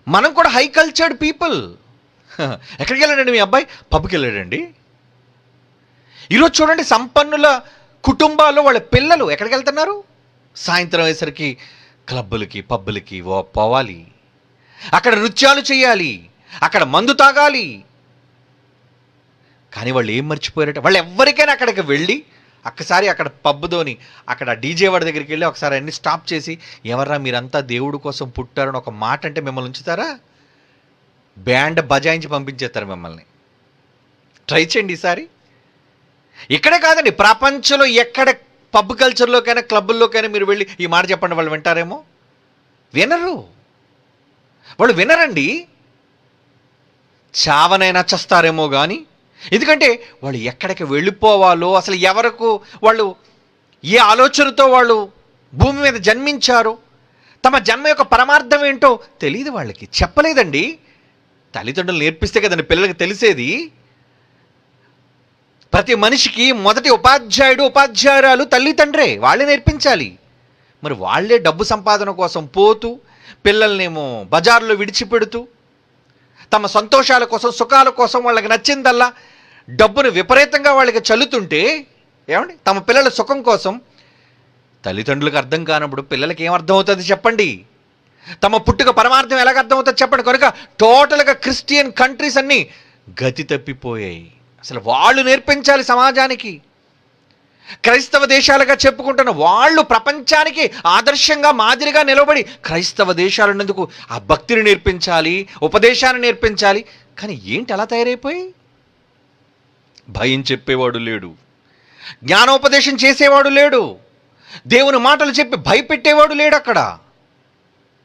మనం కూడా హై కల్చర్డ్ పీపుల్. ఎక్కడికి వెళ్ళాడండి మీ అబ్బాయి? పబ్కి వెళ్ళాడండి. ఈరోజు చూడండి సంపన్నుల కుటుంబాల్లో వాళ్ళ పిల్లలు ఎక్కడికి వెళ్తున్నారు? సాయంత్రం అయ్యేసరికి క్లబ్బులకి, పబ్బులకి పోవాలి, అక్కడ నృత్యాలు చేయాలి, అక్కడ మందు తాగాలి. కానీ వాళ్ళు ఏం మర్చిపోయారట? వాళ్ళు ఎవరికైనా అక్కడికి వెళ్ళి ఒక్కసారి అక్కడ పబ్బుతోని అక్కడ డీజే వాడి దగ్గరికి వెళ్ళి ఒకసారి అన్ని స్టాప్ చేసి, ఎవర్రా మీరంతా దేవుడి కోసం పుట్టారని ఒక మాట అంటే మిమ్మల్ని ఉంచుతారా? బ్యాండ్ బజాయించి పంపించేస్తారు మిమ్మల్ని. ట్రై చేయండి ఈసారి. ఇక్కడే కాదండి, ప్రపంచంలో ఎక్కడ పబ్ కల్చర్లోకైనా క్లబ్బుల్లోకైనా మీరు వెళ్ళి ఈ మాట చెప్పండి, వాళ్ళు వింటారేమో? వినరు. వాళ్ళు వినరండి. చావనైనా చస్తారేమో కానీ. ఎందుకంటే వాళ్ళు ఎక్కడికి వెళ్ళిపోవాలో, అసలు ఎవరకు వాళ్ళు ఏ ఆలోచనతో వాళ్ళు భూమి మీద జన్మించారో, తమ జన్మ యొక్క పరమార్థం ఏంటో తెలియదు వాళ్ళకి. చెప్పలేదండి. తల్లిదండ్రులు నేర్పిస్తే కదండి పిల్లలకి తెలిసేది. ప్రతి మనిషికి మొదటి ఉపాధ్యాయుడు, ఉపాధ్యాయురాలు తల్లిదండ్రే. వాళ్ళే నేర్పించాలి. మరి వాళ్ళే డబ్బు సంపాదన కోసం పోతూ పిల్లల్నేమో బజార్లో విడిచిపెడుతూ తమ సంతోషాల కోసం, సుఖాల కోసం, వాళ్ళకి నచ్చిందల్లా డబ్బును విపరీతంగా వాళ్ళకి చల్లుతుంటే ఏమండి, తమ పిల్లల సుఖం కోసం తల్లిదండ్రులకు అర్థం కానప్పుడు పిల్లలకి ఏం అర్థం అవుతుంది చెప్పండి? తమ పుట్టుక పరమార్థం ఎలాగ అర్థం అవుతుంది చెప్పండి? కనుక టోటల్గా క్రిస్టియన్ కంట్రీస్ అన్నీ గతి తప్పిపోయాయి. అసలు వాళ్ళు నేర్పించాలి సమాజానికి. క్రైస్తవ దేశాలుగా చెప్పుకుంటున్న వాళ్ళు ప్రపంచానికి ఆదర్శంగా, మాదిరిగా నిలబడి క్రైస్తవ దేశాలున్నందుకు ఆ భక్తిని నేర్పించాలి, ఉపదేశాన్ని నేర్పించాలి. కానీ ఏంటి అలా తయారైపోయి? భయం చెప్పేవాడు లేడు, జ్ఞానోపదేశం చేసేవాడు లేడు, దేవుని మాటలు చెప్పి భయపెట్టేవాడు లేడు. అక్కడ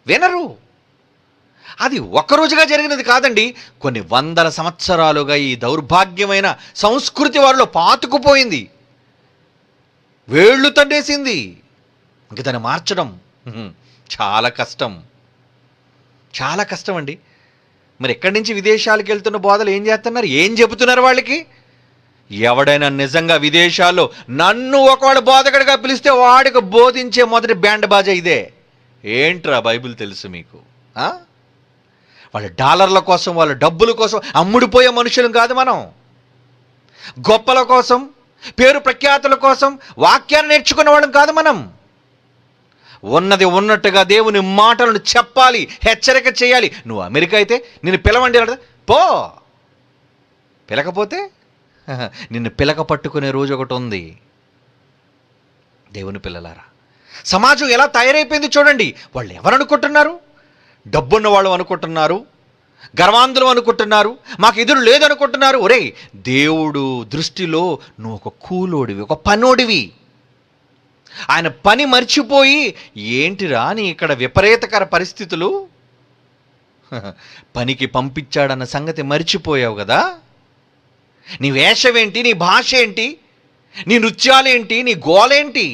వినరు. అది ఒక్కరోజుగా జరిగినది కాదండి, కొన్ని వందల సంవత్సరాలుగా ఈ దౌర్భాగ్యమైన సంస్కృతి వారిలో పాతుకుపోయింది, వేళ్ళు తన్నేసింది. ఇంక దాన్ని మార్చడం చాలా కష్టం, చాలా కష్టం అండి. మరి ఎక్కడి నుంచి విదేశాలకు వెళ్తున్న బోధలు ఏం చేస్తున్నారు? ఏం చెబుతున్నారు వాళ్ళకి? ఎవడైనా నిజంగా విదేశాల్లో నన్ను ఒకవాడు బోధకుడిగా పిలిస్తే వాడికి బోధించే మొదటి బ్యాండ్ బాజా ఇదే. ఏంట్రా బైబిల్ తెలుసు మీకు? వాళ్ళ డాలర్ల కోసం, వాళ్ళ డబ్బుల కోసం అమ్ముడిపోయే మనుషులు కాదు మనం. గొప్పల కోసం, పేరు ప్రఖ్యాతుల కోసం వాక్యాన్ని నేర్చుకున్న వాళ్ళం కాదు మనం. ఉన్నది ఉన్నట్టుగా దేవుని మాటలను చెప్పాలి, హెచ్చరిక చేయాలి. నువ్వు అమెరికా అయితే నిన్ను పిలవండి, పో. పిలకపోతే నిన్ను పిలక పట్టుకునే రోజు ఒకటి ఉంది. దేవుని పిల్లలారా, సమాజం ఎలా తయారైపోయింది చూడండి. వాళ్ళు ఎవరనుకుంటున్నారు? డబ్బున్న వాళ్ళు అనుకుంటున్నారు, గర్వాంధులు అనుకుంటున్నారు, మాకు ఎదురు లేదనుకుంటున్నారు. ఒరే, దేవుడు దృష్టిలో నువ్వు ఒక కూలోడివి, ఒక పనోడివి. ఆయన పని మర్చిపోయి ఏంటిరా నీ ఇక్కడ విపరీతకర పరిస్థితులు, పనికి పంపించాడన్న సంగతి మర్చిపోయావు కదా. నీ వేషమేంటి, నీ భాష ఏంటి, నీ నృత్యాలేంటి, నీ గోలేంటి?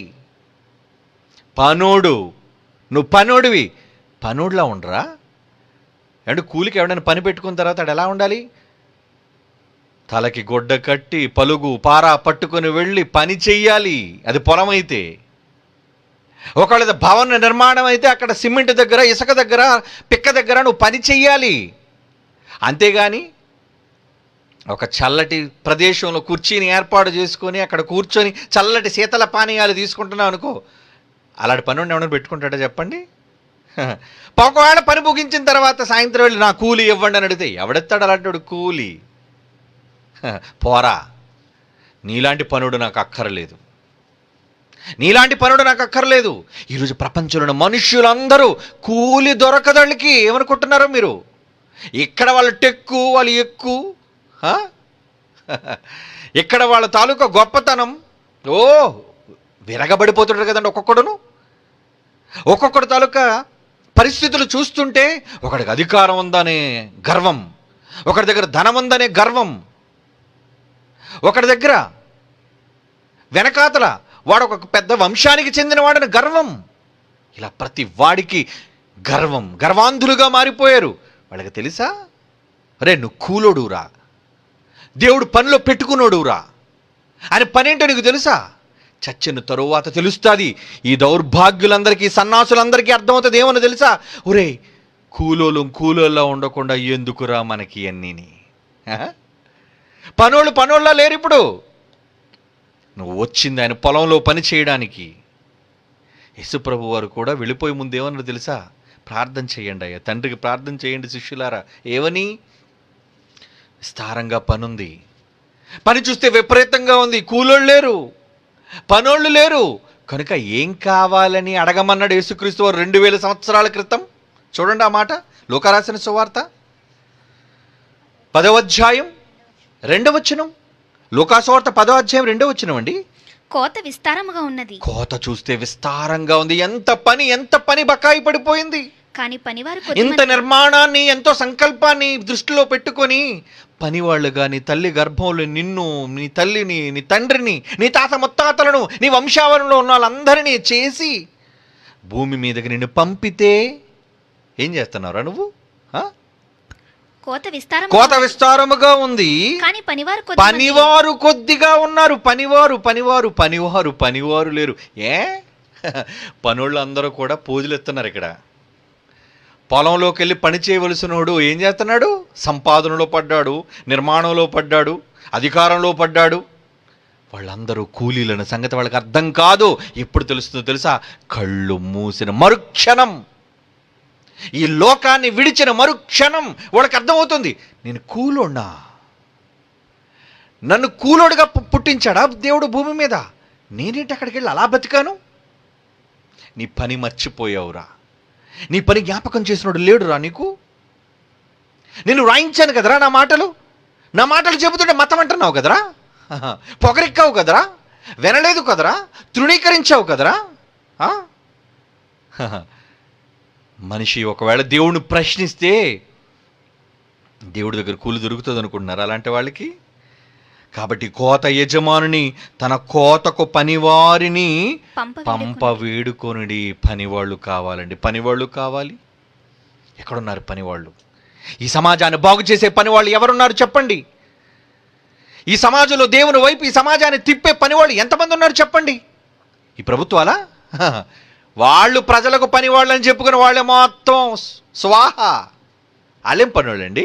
పనోడు, నువ్వు పనోడివి. పనోడులా ఉండరా? అంటే కూలికి ఎవడైనా పని పెట్టుకున్న తర్వాత అది ఎలా ఉండాలి? తలకి గొడ్డ కట్టి, పలుగు పారా పట్టుకొని వెళ్ళి పని చెయ్యాలి. అది పొలం అయితే. ఒకవేళ భవన నిర్మాణం అయితే అక్కడ సిమెంట్ దగ్గర, ఇసుక దగ్గర, పిక్క దగ్గర నువ్వు పని చెయ్యాలి. అంతేగాని ఒక చల్లటి ప్రదేశంలో కుర్చీని ఏర్పాటు చేసుకొని అక్కడ కూర్చొని చల్లటి శీతల పానీయాలు తీసుకుంటున్నావు అనుకో, అలాంటి పని ఏమైనా పెట్టుకుంటాడా చెప్పండి? ఒకవేళ పని ముగించిన తర్వాత సాయంత్రం వెళ్ళి నా కూలి ఇవ్వండి అని అడిగితే ఎవడెత్తాడు అలాంటి వాడు కూలి? పోరా, నీలాంటి పనుడు నాకు అక్కర్లేదు, నీలాంటి పనుడు నాకు అక్కర్లేదు. ఈరోజు ప్రపంచంలో మనుష్యులందరూ కూలి దొరకదళ్ళకి ఏమనుకుంటున్నారో మీరు? ఇక్కడ వాళ్ళ టెక్కు, వాళ్ళు ఎక్కువ, ఇక్కడ వాళ్ళ తాలూకా గొప్పతనం విరగబడిపోతుంటారు కదండి. ఒక్కొక్కడు తాలూకా పరిస్థితులు చూస్తుంటే ఒకడికి అధికారం ఉందనే గర్వం, ఒకడి దగ్గర ధనం ఉందనే గర్వం, ఒకడి దగ్గర వెనకాతల వాడు ఒక పెద్ద వంశానికి చెందినవాడని గర్వం. ఇలా ప్రతి వాడికి గర్వం, గర్వాంధులుగా మారిపోయారు. వాళ్ళకి తెలుసా? అరే నువ్వు కూలోడురా, దేవుడు పనిలో పెట్టుకున్నాడురా అని పనేంటో నీకు తెలుసా? చచ్చిన తరువాత తెలుస్తుంది. ఈ దౌర్భాగ్యులందరికీ, సన్నాసులందరికీ అర్థమవుతుంది. ఏమని తెలుసా? ఒరే, కూలోళ్ళ ఉండకుండా ఎందుకురా మనకి అన్నీని? పనోళ్ళ లేరు ఇప్పుడు. నువ్వు వచ్చింది ఆయన పొలంలో పని చేయడానికి. యేసుప్రభు వారు కూడా వెళ్ళిపోయే ముందు ఏమన్నారు తెలుసా? ప్రార్థన చేయండి అయ్యా, తండ్రికి ప్రార్థన చేయండి శిష్యులారా. ఏమని? విస్తారంగా పనుంది, పని చూస్తే విపరీతంగా ఉంది, కూలోళ్ళు లేరు, పనోళ్ళు లేరు, కనుక ఏం కావాలని అడగమన్నాడు యేసుక్రీస్తు వారు 2000 సంవత్సరాల క్రితం. చూడండి ఆ మాట, లూకా రాసిన సువార్త 10వ అధ్యాయం 2వ వచనం. లూకా సువార్త 10వ అధ్యాయం 2వ వచనం అండి. కోత విస్తారముగా ఉన్నది. కోత చూస్తే విస్తారంగా ఉంది. ఎంత పని బకాయి పడిపోయింది. కానీ పనివారు ఇంత నిర్మాణాన్ని, ఎంతో సంకల్పాన్ని దృష్టిలో పెట్టుకొని పనివాళ్ళుగా నీ తల్లి గర్భంలో నిన్ను, నీ తల్లిని, నీ తండ్రిని, నీ తాత ముత్తాతలను, నీ వంశావళిలో ఉన్న వాళ్ళందరినీ చేసి భూమి మీదకి నిన్ను పంపితే ఏం చేస్తున్నావురా నువ్వు? కోత విస్తారముగా ఉంది, పనివారు కొద్దిగా ఉన్నారు. పనివారు లేరు. పనులు అందరూ కూడా పూజలు ఎత్తున్నారు. ఇక్కడ పొలంలోకి వెళ్ళి పని చేయవలసినోడు ఏం చేస్తున్నాడు? సంపాదనలో పడ్డాడు, నిర్మాణంలో పడ్డాడు, అధికారంలో పడ్డాడు. వాళ్ళందరూ కూలీలన్న సంగతి వాళ్ళకి అర్థం కాదు. ఎప్పుడు తెలుస్తుందో తెలుసా? కళ్ళు మూసిన మరుక్షణం, ఈ లోకాన్ని విడిచిన మరుక్షణం వాళ్ళకి అర్థమవుతుంది, నేను కూలోడ్నా, నన్ను కూలోడుగా పుట్టించాడా దేవుడు భూమి మీద, నేనేంటి అక్కడికి వెళ్ళి అలా బతికాను? నీ పని మర్చిపోయావురా, నీ పని జ్ఞాపకం చేసినోడు లేడురా నీకు. నేను రాయించాను కదరా నా మాటలు చెబుతుంటే మతం అంటున్నావు కదరా, పొగరెక్కావు కదరా, వినలేదు కదరా, తృణీకరించావు కదరా. మనిషి ఒకవేళ దేవుణ్ణి ప్రశ్నిస్తే దేవుడి దగ్గర కూలి దొరుకుతుంది అనుకుంటున్నారు అలాంటి వాళ్ళకి. కాబట్టి కోత యజమానుని తన కోతకు పనివారిని పంప వేడుకొనుడి. పనివాళ్ళు కావాలండి, పనివాళ్ళు కావాలి. ఎక్కడున్నారు పనివాళ్ళు? ఈ సమాజాన్ని బాగు చేసే పనివాళ్ళు ఎవరున్నారు చెప్పండి? ఈ సమాజంలో దేవుని వైపు ఈ సమాజాన్ని తిప్పే పనివాళ్ళు ఎంతమంది ఉన్నారు చెప్పండి? ఈ ప్రభుత్వాలా? వాళ్ళు ప్రజలకు పనివాళ్ళు అని చెప్పుకుని వాళ్ళే మొత్తం స్వాహ. వాళ్ళేం పనులండి?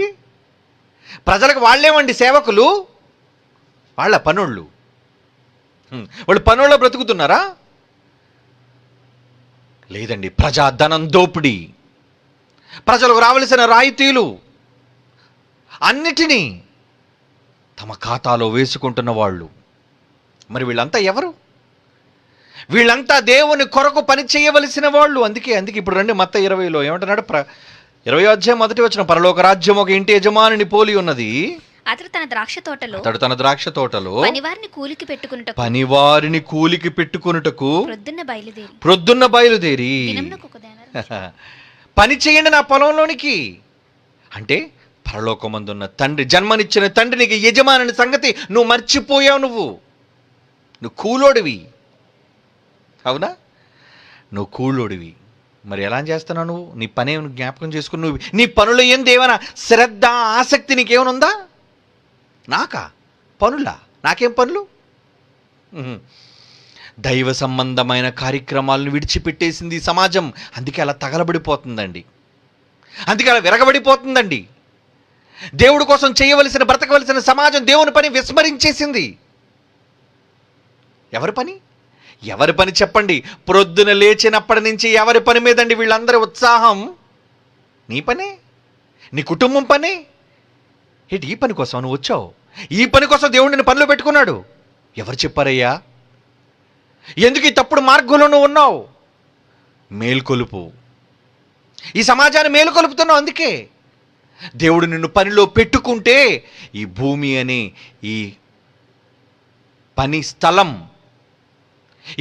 ప్రజలకు వాళ్ళేమండి సేవకులు? వాళ్ళ పనుళ్ళు. వాళ్ళు పనుల్లో బ్రతుకుతున్నారా? లేదండి. ప్రజాధనం దోపిడీ, ప్రజలకు రావలసిన రాయితీలు అన్నిటినీ తమ ఖాతాలో వేసుకుంటున్న వాళ్ళు. మరి వీళ్ళంతా ఎవరు? వీళ్ళంతా దేవుని కొరకు పని చేయవలసిన వాళ్ళు. అందుకే ఇప్పుడు రండి మత్తయి 20లో ఏమంటున్నాడు? 20వ అధ్యాయం 1వ వచనం, పరలోక రాజ్యం ఒక ఇంటి యజమానిని పోలి ఉన్నది. అతడు తన ద్రాక్ష తోటలో పనివారిని కూలికి పెట్టుకొనుటకు ప్రొద్దున్న బయలుదేరి పని చేయండి నా పొలంలోనికి. అంటే పరలోకమందున్న తండ్రి, జన్మనిచ్చిన తండ్రికి యజమాని సంగతి నువ్వు మర్చిపోయావు. నువ్వు కూలోడివి. అవునా? నువ్వు కూలోడివి. మరి ఎలా చేస్తున్నావు నువ్వు? నీ పని ఏమైనా జ్ఞాపకం చేసుకుని నువ్వు నీ పనులు ఏం దేవనా శ్రద్ధ, ఆసక్తి నీకేమైనా ఉందా? నాకా పనులా? నాకేం పనులు? దైవ సంబంధమైన కార్యక్రమాలను విడిచిపెట్టేసింది ఈ సమాజం. అందుకే అలా తగలబడిపోతుందండి, అందుకే అలా విరగబడిపోతుందండి. దేవుడి కోసం చేయవలసిన, బ్రతకవలసిన సమాజం దేవుని పని విస్మరించేసింది. ఎవరి పని చెప్పండి? ప్రొద్దున లేచినప్పటి నుంచి ఎవరి పని మీదండి వీళ్ళందరి ఉత్సాహం? నీ పనే, నీ కుటుంబం పనే. ఏంటి ఈ పని కోసం నువ్వు వచ్చావు? ఈ పని కోసం దేవుడు నిన్ను పనిలో పెట్టుకున్నాడు. ఎవరు చెప్పారయ్యా? ఎందుకు ఈ తప్పుడు మార్గంలో నువ్వు ఉన్నావు? మేల్కొలుపు. ఈ సమాజాన్ని మేలుకొలుపుతున్నావు. అందుకే దేవుడు నిన్ను పనిలో పెట్టుకుంటే ఈ భూమి అనే ఈ పని స్థలం,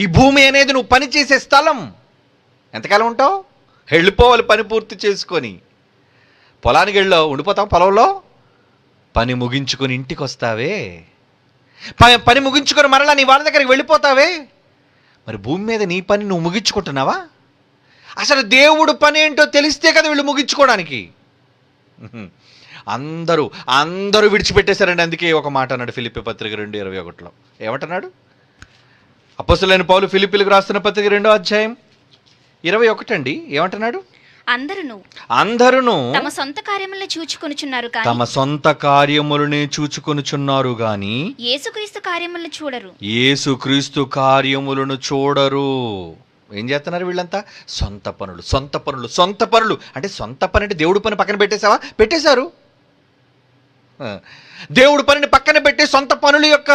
ఈ భూమి అనేది నువ్వు పని చేసే స్థలం. ఎంతకాలం ఉంటావు? వెళ్ళిపోవాలి పని పూర్తి చేసుకొని. పొలానికి వెళ్ళావు, ఉండిపోతావు పొలంలో. పని ముగించుకొని ఇంటికి వస్తావే, పని ముగించుకొని మరలా నీ వాళ్ళ దగ్గరికి వెళ్ళిపోతావే. మరి భూమి మీద నీ పని నువ్వు ముగించుకుంటున్నావా? అసలు దేవుడు పని ఏంటో తెలిస్తే కదా వీళ్ళు ముగించుకోవడానికి. అందరూ విడిచిపెట్టేశారండి. అందుకే ఒక మాట అన్నాడు ఫిలిప్పీ పత్రిక 2:21లో. ఏమంటున్నాడు? అపోస్తలుడైన పౌలు ఫిలిప్పీలకు రాస్తున్న పత్రిక 2వ అధ్యాయం 21 అండి. ఏమంటున్నాడు? అందరూ తమ సొంత కార్యములనే చూచుకొనుచున్నారు గాని యేసుక్రీస్తు కార్యములను చూడరు. ఏం చేస్తున్నారు వీళ్ళంతా? సొంత పనులు. అంటే సొంత పని అంటే దేవుడి పని పక్కన పెట్టేశావా? పెట్టేశారు. దేవుడి పనిని పక్కన పెట్టి సొంత పనుల యొక్క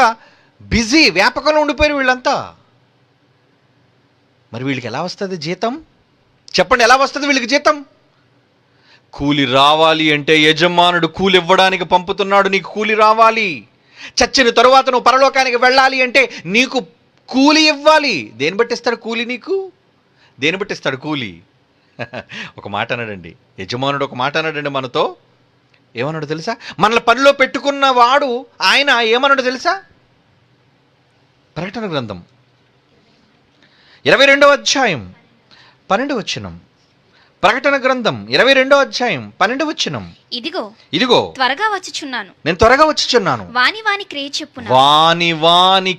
బిజీ వ్యాపకంలో ఉండిపోయారు వీళ్ళంతా. మరి వీళ్ళకి ఎలా వస్తుంది జీతం? చెప్పండి, ఎలా వస్తుంది వీళ్ళకి జీతం? కూలి రావాలి అంటే యజమానుడు కూలి ఇవ్వడానికి పంపుతున్నాడు. నీకు కూలి రావాలి. చచ్చిన తరువాత నువ్వు పరలోకానికి వెళ్ళాలి అంటే నీకు కూలి ఇవ్వాలి. దేని బట్టి ఇస్తాడు కూలి? నీకు దేని బట్టి ఇస్తాడు కూలి? ఒక మాట అన్నాడండి యజమానుడు, ఒక మాట అన్నాడండి మనతో. ఏమన్నాడు తెలుసా? మనల్ని పనిలో పెట్టుకున్న వాడు ఆయన ఏమన్నాడు తెలుసా? ప్రకటన గ్రంథం 22వ అధ్యాయం 12వ వచనం. ప్రకటన గ్రంథం 22వ అధ్యాయం 12వ వచనం. ఇదిగో త్వరగా వచ్చుచున్నాను, నేను త్వరగా వచ్చుచున్నాను. వాని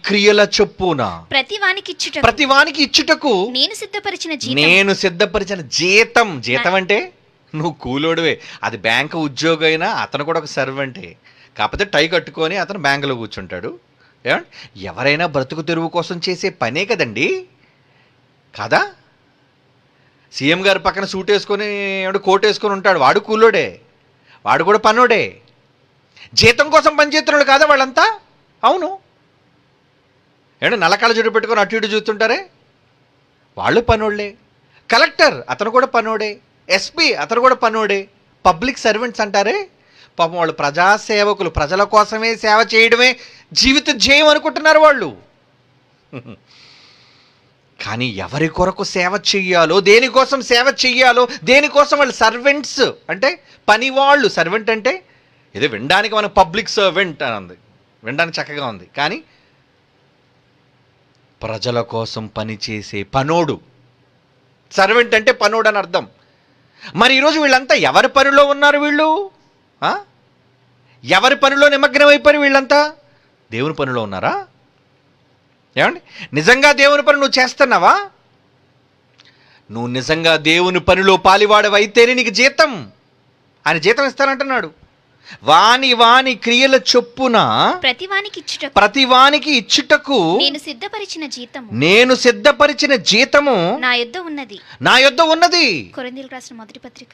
క్రియల చొప్పున ప్రతి వానికి ఇచ్చుటకు నేను సిద్ధపరిచిన జీతం. జీతం అంటే నువ్వు కూలోడివే. అది బ్యాంకు ఉద్యోగి అయినా అతను కూడా ఒక సర్వెంటే, కాకపోతే టై కట్టుకొని అతను బ్యాంకులో కూర్చుంటాడు. ఏమండి, ఎవరైనా బ్రతుకు తెరువు కోసం చేసే పనే కదండి, కాదా? సీఎం గారి పక్కన సూట్ వేసుకొని కోట్ వేసుకొని ఉంటాడు, వాడు కూలోడే, వాడు కూడా పనోడే. జీతం కోసం పనిచేస్తున్నాడు కాదా వాళ్ళంతా? అవును. ఏమంటే నల్లకాళ్ళ జుట్టు పెట్టుకొని అటు ఇటు చూస్తుంటారే, వాళ్ళు పనోళ్ళే. కలెక్టర్ అతను కూడా పనోడే, ఎస్పీ అతను కూడా పనోడే. పబ్లిక్ సర్వెంట్స్ అంటారే, పాపం వాళ్ళు ప్రజాసేవకులు, ప్రజల కోసమే సేవ చేయడమే జీవిత ధ్యేయం అనుకుంటున్నారు వాళ్ళు. కానీ ఎవరి కొరకు సేవ చెయ్యాలో, దేనికోసం సేవ చెయ్యాలో, దేనికోసం వాళ్ళు సర్వెంట్స్ అంటే పనివాళ్ళు. సర్వెంట్ అంటే ఇది వినడానికి మనం పబ్లిక్ సర్వెంట్ అని ఉంది, వినడానికి చక్కగా ఉంది, కానీ ప్రజల కోసం పనిచేసే పనోడు. సర్వెంట్ అంటే పనోడు అని అర్థం. మరి ఈరోజు వీళ్ళంతా ఎవరి పనిలో ఉన్నారు? వీళ్ళు ఎవరి పనిలో నిమగ్నం అయిపోయి వీళ్ళంతా దేవుని పనిలో ఉన్నారా? ఏమండి, నిజంగా దేవుని పని నువ్వు చేస్తున్నావా? నువ్వు నిజంగా దేవుని పనిలో పాలివాడవైతేనే నీకు జీతం, ఆయన జీతం ఇస్తానంటున్నాడు. వాని వాని క్రియల చొప్పున ప్రతివానికి ఇచ్చుటకు నేను సిద్ధపరిచిన జీతము నా యొద్ద ఉన్నది. కొరింథీయులకు రాసిన మొదటి పత్రిక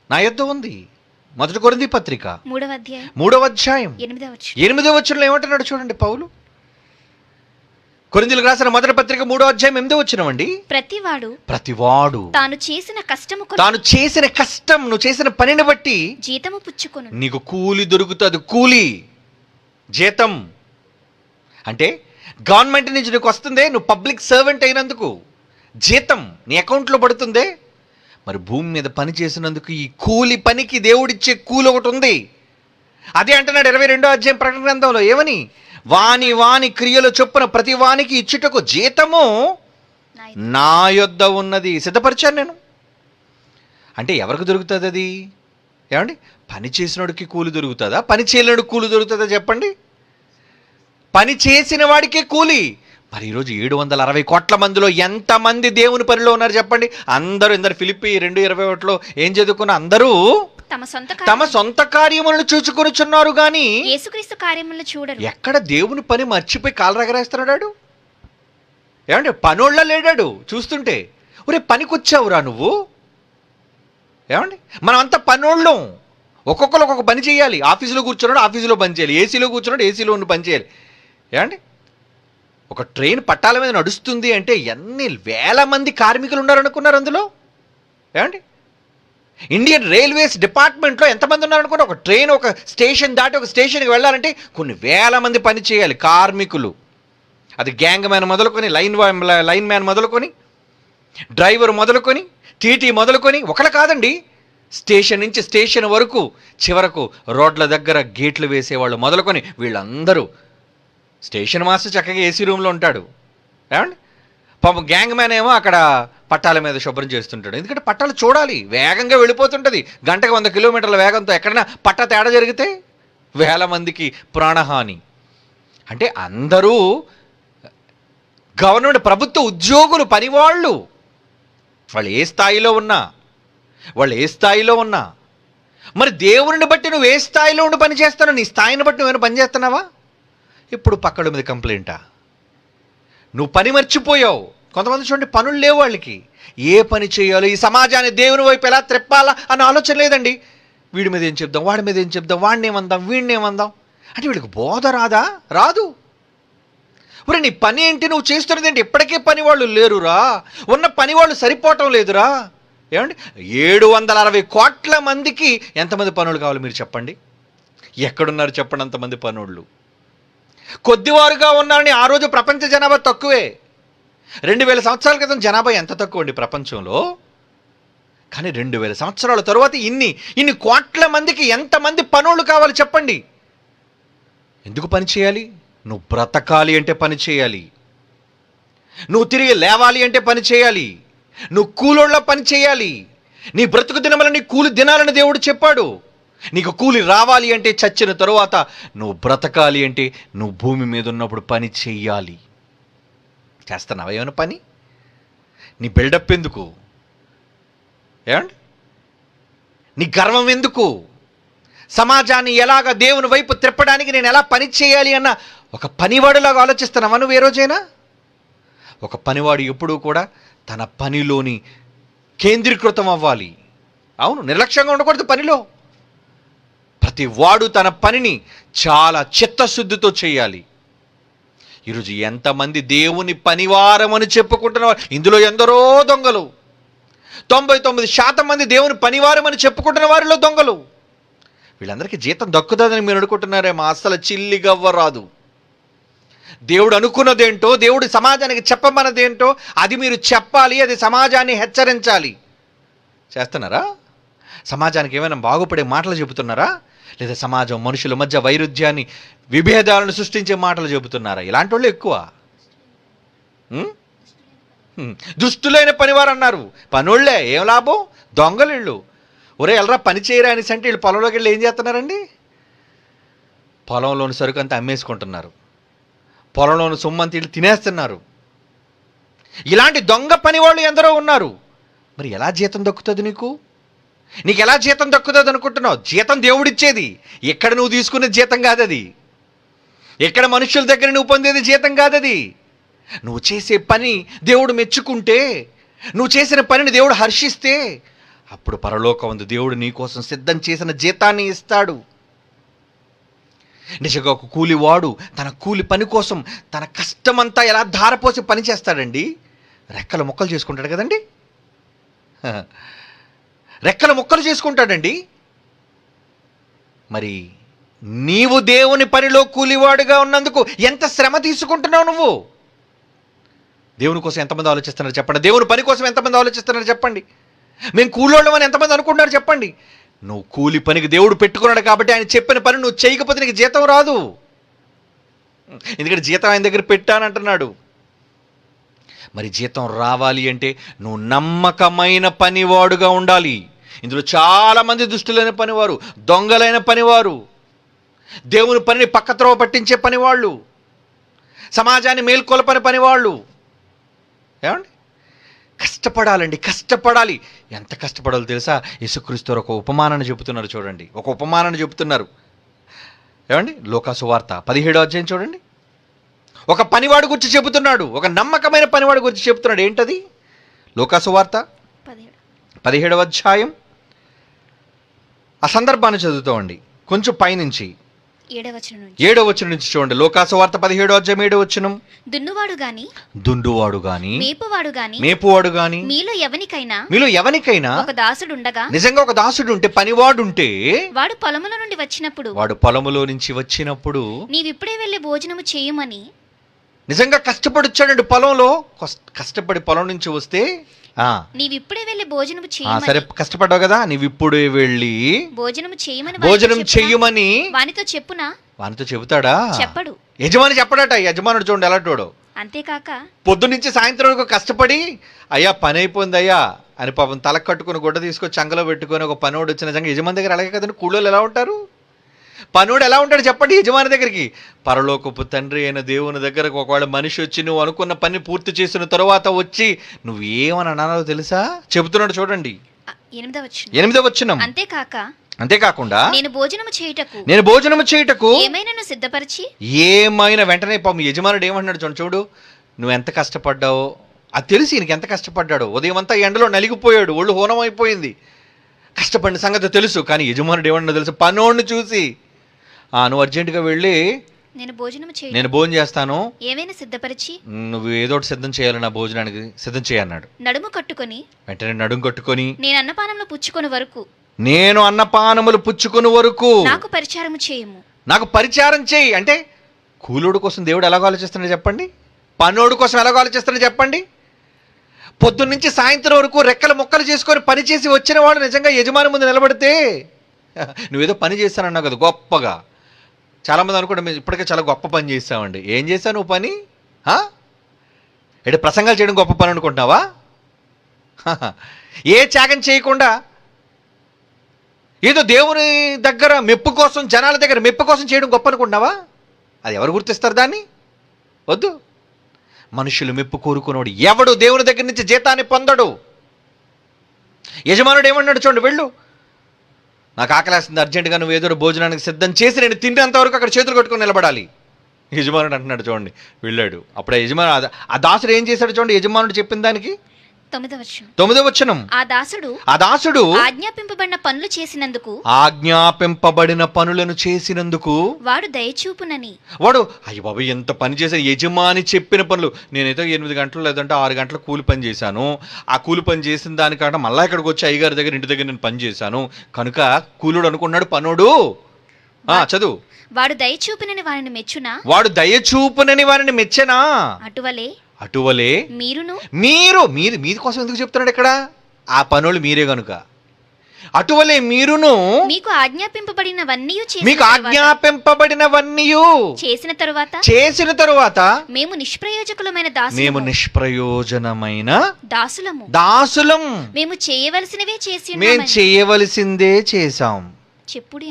నా యొద్ద ఉంది. మొదటి కొరింథీ పత్రిక 3వ అధ్యాయం 8వ వచనంలో ఏమంటున్నాడు చూడండి పౌలు. కొరింథీయులకు రాసిన మొదటి పత్రిక 3వ అధ్యాయం 8వ వచనం అండి. ప్రతివాడు తాను చేసిన కష్టం, నువ్వు చేసిన పనిని బట్టి జీతము పుచ్చుకొను. నీకు కూలి దొరుకుతుంది. కూలి, జీతం అంటే గవర్నమెంట్ నుంచి నీకు వస్తుందే, నువ్వు పబ్లిక్ సర్వెంట్ అయినందుకు జీతం నీ అకౌంట్లో పడుతుందే. మరి భూమి మీద పని చేసినందుకు ఈ కూలి పనికి దేవుడిచ్చే కూలి ఒకటి ఉంది. అదే అంటున్నాడు 22వ అధ్యాయం ప్రకటన గ్రంథంలో. ఏమని? వాని వాని క్రియల చొప్పున ప్రతి వానికి ఇచ్చుటకు జీతము నా యొద్ద ఉన్నది, సిద్ధపరిచాను నేను. అంటే ఎవరికి దొరుకుతుంది అది? ఏమండి, పని చేసినోడికి కూలి దొరుకుతుందా? పని చేయలేడు కూలి దొరుకుతుందా చెప్పండి? పని చేసిన వాడికే కూలి. మరి ఈరోజు 760 కోట్ల మందిలో ఎంతమంది దేవుని పనిలో ఉన్నారు చెప్పండి? అందరూ ఇందరు ఫిలిప్పి 2:21లో ఏం చదువుకున్న అందరూ తమ సొంత కార్యములను చూచుకొనిచున్నారు గాని యేసుక్రీస్తు కార్యములను చూడరు. ఎక్కడ దేవుని పని మర్చిపోయి కాలు రగరేస్తున్నాడు? ఏమంటే పనోళ్ళ లేడాడు చూస్తుంటే. ఒరే పనికొచ్చావురా నువ్వు? ఏమండి, మనం అంతా పనోళ్ళం. ఒక్కొక్కరు ఒక్కొక్క పని చేయాలి. ఆఫీసులో కూర్చున్నాడు ఆఫీసులో పని చేయాలి, ఏసీలో కూర్చున్నాడు ఏసీలో ఉండి పని చేయాలి. ఏమండి, ఒక ట్రైన్ పట్టాల మీద నడుస్తుంది అంటే ఎన్ని వేల మంది కార్మికులు ఉన్నారనుకున్నారు అందులో? ఏమండి, ఇండియన్ రైల్వేస్ డిపార్ట్మెంట్లో ఎంతమంది ఉన్నారనుకున్నారు? ఒక ట్రైన్ ఒక స్టేషన్ దాటి ఒక స్టేషన్కి వెళ్ళాలంటే కొన్ని వేల మంది పని చేయాలి కార్మికులు. అది గ్యాంగ్ మ్యాన్ మొదలుకొని, లైన్ మ్యాన్ మొదలుకొని, డ్రైవర్ మొదలుకొని, టీటీ మొదలుకొని, ఒకళ్ళు కాదండి, స్టేషన్ నుంచి స్టేషన్ వరకు చివరకు రోడ్ల దగ్గర గేట్లు వేసేవాళ్ళు మొదలుకొని వీళ్ళందరూ. స్టేషన్ మాస్టర్ చక్కగా ఏసీ రూమ్లో ఉంటాడు. ఏమండి, పాపం గ్యాంగ్ మ్యాన్ ఏమో అక్కడ పట్టాల మీద శుభ్రం చేస్తుంటాడు. ఎందుకంటే పట్టాలు చూడాలి, వేగంగా వెళ్ళిపోతుంటుంది. గంటకు 100 కిలోమీటర్ల వేగంతో ఎక్కడైనా పట్టా తేడా జరిగితే వేల మందికి ప్రాణహాని. అంటే అందరూ గవర్నమెంట్ ప్రభుత్వ ఉద్యోగులు, పనివాళ్ళు. వాళ్ళు ఏ స్థాయిలో ఉన్నా మరి దేవుని బట్టి నువ్వు ఏ స్థాయిలో ఉండి పని చేస్తావు? నీ స్థాయిని బట్టి నువ్వేమైనా పని చేస్తున్నావా? ఇప్పుడు పక్కల మీద కంప్లైంటా? నువ్వు పని మర్చిపోయావు. కొంతమంది చూడండి పనులు లేవు వాళ్ళకి. ఏ పని చేయాలో, ఈ సమాజాన్ని దేవుని వైపు ఎలా త్రెప్పాలా అన్న ఆలోచన లేదండి. వీడి మీద ఏం చెప్దాం, వాడి మీద ఏం చెప్దాం, వాడిని ఏమందాం, వీడిని ఏమందాం అంటే వీళ్ళకి బోధ రాదు. మరి నీ పని ఏంటి, నువ్వు చేస్తున్నది ఏంటి? ఇప్పటికే పని వాళ్ళు లేరురా, ఉన్న పని వాళ్ళు సరిపోవటం లేదురా. ఏమండి, 760 కోట్ల మందికి ఎంతమంది పనులు కావాలి మీరు చెప్పండి? ఎక్కడున్నారు చెప్పండి అంతమంది పనులు? కొద్దివారుగా ఉన్నారని ఆ రోజు ప్రపంచ జనాభా తక్కువే. 2000 సంవత్సరాల క్రితం జనాభా ఎంత తక్కువ అండి ప్రపంచంలో? కానీ 2000 సంవత్సరాల తరువాత ఇన్ని కోట్ల మందికి ఎంతమంది పనులు కావాలి చెప్పండి? ఎందుకు పని చేయాలి? నువ్వు బ్రతకాలి అంటే పని చేయాలి, నువ్వు తిరిగి లేవాలి అంటే పని చేయాలి, నువ్వు కూలోళ్ళ పని చేయాలి. నీ బ్రతుకు దినములని కూలి దినాలని దేవుడు చెప్పాడు. నీకు కూలి రావాలి అంటే చచ్చిన తరువాత, నువ్వు బ్రతకాలి అంటే నువ్వు భూమి మీద ఉన్నప్పుడు పని చెయ్యాలి. చేస్తున్నావా ఏమైనా పని? నీ బిల్డప్ ఎందుకు? ఏమండి, నీ గర్వం ఎందుకు? సమాజాన్ని ఎలాగ దేవుని వైపు త్రిప్పడానికి నేను ఎలా పని చేయాలి అన్న ఒక పనివాడులాగా ఆలోచిస్తున్నావా నువ్వు ఏ రోజైనా? ఒక పనివాడు ఎప్పుడూ కూడా తన పనిలోని కేంద్రీకృతం అవ్వాలి. అవును, నిర్లక్ష్యంగా ఉండకూడదు పనిలో. ప్రతి వాడు తన పనిని చాలా చిత్తశుద్ధితో చేయాలి. ఈరోజు ఎంతమంది దేవుని పనివారం అని చెప్పుకుంటున్నారు? ఇందులో ఎందరో దొంగలు. 99% మంది దేవుని పనివారం అని చెప్పుకుంటున్న వారిలో దొంగలు. వీళ్ళందరికీ జీతం దక్కుతుందని మీరు అనుకుంటున్నారేమో. అసలు చిల్లిగవ్వ రాదు. దేవుడు అనుకున్నదేంటో, దేవుడు సమాజానికి చెప్పమన్నదేంటో అది మీరు చెప్పాలి. అది సమాజాన్ని హెచ్చరించాలి. చేస్తున్నారా? సమాజానికి ఏమైనా బాగుపడే మాటలు చెబుతున్నారా? లేదా సమాజం మనుషుల మధ్య వైరుధ్యాన్ని, విభేదాలను సృష్టించే మాటలు చెబుతున్నారా? ఇలాంటి వాళ్ళు ఎక్కువ. దుష్టులైన పనివారు అన్నారు. పనుళ్లే, ఏం లాభం? దొంగలు. ఒరే ఎల్రా పని చేయరా అనేసి అంటే వీళ్ళు పొలంలోకి వెళ్ళి ఏం చేస్తున్నారండి? పొలంలోని సరుకు అంతా అమ్మేసుకుంటున్నారు. పొలంలోని సొమ్మంతా వీళ్ళు తినేస్తున్నారు. ఇలాంటి దొంగ పనివాళ్ళు ఎందరో ఉన్నారు. మరి ఎలా జీతం దక్కుతుంది నీకు? నీకు ఎలా జీతం దక్కుతుంది అనుకుంటున్నావు? జీతం దేవుడిచ్చేది. ఎక్కడ నువ్వు తీసుకునే జీతం కాదది. ఎక్కడ మనుషుల దగ్గర నువ్వు పొందేది జీతం కాదది. నువ్వు చేసే పని దేవుడు మెచ్చుకుంటే, నువ్వు చేసిన పనిని దేవుడు హర్షిస్తే, అప్పుడు పరలోకమందు దేవుడు నీ కోసం సిద్ధం చేసిన జీతాన్ని ఇస్తాడు. నిజంగా ఒక కూలివాడు తన కూలి పని కోసం తన కష్టమంతా ఎలా ధారపోసి పని చేస్తాడండి? రెక్కల ముక్కలు చేసుకుంటాడు కదండి. రెక్కల ముక్కలు చేసుకుంటాడండి. మరి నీవు దేవుని పనిలో కూలివాడుగా ఉన్నందుకు ఎంత శ్రమ తీసుకుంటున్నావు నువ్వు? దేవుని కోసం ఎంతమంది ఆలోచిస్తున్నారు చెప్పండి? దేవుని పని కోసం ఎంతమంది ఆలోచిస్తున్నారు చెప్పండి? మేము కూలోళ్ళం అని ఎంతమంది అనుకుంటున్నారు చెప్పండి? నువ్వు కూలి పనికి దేవుడు పెట్టుకున్నాడు కాబట్టి ఆయన చెప్పిన పని నువ్వు చేయకపోతే నీకు జీతం రాదు. ఎందుకంటే జీతం ఆయన దగ్గర పెట్టానంటున్నాడు. మరి జీతం రావాలి అంటే నువ్వు నమ్మకమైన పనివాడుగా ఉండాలి. ఇందులో చాలామంది దుష్టులైన పనివారు, దొంగలైన పనివారు, దేవుని పనిని పక్కత్రోవ పట్టించే పనివాళ్ళు, సమాజాన్ని మేల్కొల్పని పనివాళ్ళు. ఏమండి? కష్టపడాలండి, కష్టపడాలి. ఎంత కష్టపడాలో తెలుసా? యేసుక్రీస్తు ఒక ఉపమానాన్ని చెబుతున్నారు చూడండి. ఒక ఉపమానాన్ని చెబుతున్నారు. ఏమండి? లూకాసు వార్త 17వ అధ్యాయం చూడండి. ఒక పనివాడు గురించి చెబుతున్నాడు. ఒక నమ్మకమైన పనివాడు గురించి చెబుతున్నాడు. ఏంటది? లూకాసు వార్త 17వ అధ్యాయం ఆ సందర్భాన్ని చదువుతామండి. కొంచెం పైనుంచి 7వ వచనం నుంచి చూడండి. లూకాసు వార్త 17వ అధ్యాయం 7వ వచనం. దుండువాడు గాని మేపువాడు గాని మీలో ఎవనికైనా ఒక దాసుడు ఉండగా, నిజంగా ఒక దాసుడు ఉంటే, పనివాడు ఉంటే, వాడు పొలములో నుంచి వచ్చినప్పుడు నీవిప్పుడే వెళ్ళి భోజనము చేయమని. నిజంగా కష్టపడి వచ్చాడండి పొలంలో. కష్టపడి పొలం నుంచి వస్తే నీవిప్పుడే వెళ్ళి భోజనము చేయమని. సరే, కష్టపడ్డావు కదా, నీవిప్పుడే వెళ్ళి భోజనం చెయ్యమని వానితో చెబుతాడా? చెప్పడు. యజమాని చెప్పడట. యజమానుడు చూడండి ఎలాంటోడు. అంతేకాక పొద్దున్నుంచి సాయంత్రం వరకు కష్టపడి, అయ్యా పని అయిపోయింది అయ్యా అని పాపం తల కట్టుకుని గుడ్డ తీసుకొని చంగలో పెట్టుకొని ఒక పనోడు వచ్చిన నిజంగా యజమాని దగ్గర అలాగే కదండి. కూలోళ్ళు ఎలా ఉంటారు? పనోడు ఎలా ఉంటాడు చెప్పండి యజమాని దగ్గరికి? పరలోకపు తండ్రి అయిన దేవుని దగ్గరకు ఒకవేళ మనిషి వచ్చి నువ్వు అనుకున్న పని పూర్తి చేసిన తరువాత వచ్చి నువ్వు ఏమని అనాలో తెలుసా? చెబుతున్నాడు చూడండి 8వ వచనం. అంతేకాకుండా నేను భోజనము చేయుటకు ఏమైనా వెంటనే పాపం యజమానుడు ఏమంటున్నాడు చూడు, నువ్వు ఎంత కష్టపడ్డావో అది తెలిసి ఈయనకి ఎంత కష్టపడ్డాడో. ఉదయం అంతా ఎండలో నలిగిపోయాడు, ఒళ్ళు హోనం అయిపోయింది, కష్టపడిన సంగతి తెలుసు. కానీ యజమానుడు ఏమన్నా తెలుసు? పనోడిని చూసి నువ్వు అర్జెంటుగా వెళ్ళి నేను భోజనం చేస్తాను, ఏమైనా సిద్ధపరిచి నువ్వు ఏదో ఒకటి సిద్ధం చేయాలి, నా భోజనానికి సిద్ధం చేయన్నాడు. వెంటనే నడుము కట్టుకొని నేను అన్నపానములు పుచ్చుకొని వరకు నాకు పరిచారము చేయము. నాకు పరిచారం చేయి అంటే కూలోడు కోసం దేవుడు ఎలాగో ఆలోచిస్తున్నాడు చెప్పండి? పనోడు కోసం ఎలాగో ఆలోచిస్తున్నాడు చెప్పండి? పొద్దున్నుంచి సాయంత్రం వరకు రెక్కల ముక్కలు చేసుకొని పని చేసి వచ్చిన వాడు నిజంగా యజమాని ముందు నిలబడితే, నువ్వేదో పని చేస్తానన్నావు కదా గొప్పగా. చాలామంది అనుకుంటే మేము ఇప్పటికే చాలా గొప్ప పని చేస్తామండి. ఏం చేశావు నువ్వు పని? ప్రసంగాలు చేయడం గొప్ప పని అనుకుంటున్నావా? ఏ త్యాగం చేయకుండా ఏదో దేవుని దగ్గర మెప్పు కోసం, జనాల దగ్గర మెప్పు కోసం చేయడం గొప్ప అనుకుంటున్నావా? అది ఎవరు గుర్తిస్తారు దాన్ని? వద్దు. మనుషులు మెప్పు కోరుకున్నాడు ఎవడు దేవుని దగ్గర నుంచి జీతాన్ని పొందడు. యజమానుడు ఏమన్నాడు చూడండి, వెళ్ళు నాకు ఆకలేస్తుంది, అర్జెంటుగా నువ్వు ఏదో భోజనానికి సిద్ధం చేసి నేను తినేంత వరకు అక్కడ చేతులు కట్టుకొని నిలబడాలి. యజమానుడు అంటున్నాడు చూడండి, వెళ్ళాడు. అప్పుడు ఆ దాసుడు ఏం చేశాడు చూడండి, యజమానుడు చెప్పిన దానికి 9వ వచనం. ఆ దాసుడు ఆజ్ఞాపింపబడిన పనులను చేసినందుకు వాడు దయచూపునని. వాడు అయ్య బాబు ఎంత పని చేశాను, యజమాని చెప్పిన పనులు. నేనైతే 8 గంటలు లేదంటే 6 గంటలు కూలి పని చేశాను. ఆ కూలి పని చేసిన దానికంటే మళ్ళీ ఇక్కడికి వచ్చి అయ్యగారి దగ్గర ఇంటి దగ్గర నేను పని చేశాను కనుక కూలుడు అనుకున్నాడు పనోడు. చదువు. వాడు దయచూపునని వారిని మెచ్చునా. వాడు దయచూపునని వారిని మెచ్చనా. అటువలే మీరు మీది కోసం ఎందుకు చెప్తున్నాడు ఇక్కడ, ఆ పనులు మీరే గనుక. అటువలే మీరును మీకు ఆజ్ఞాపింపబడినవన్నీ చేసిన తరువాత మేము నిష్ప్రయోజనమైన దాసులం. మేము చేయవలసిందే చేశాం చెప్పుడి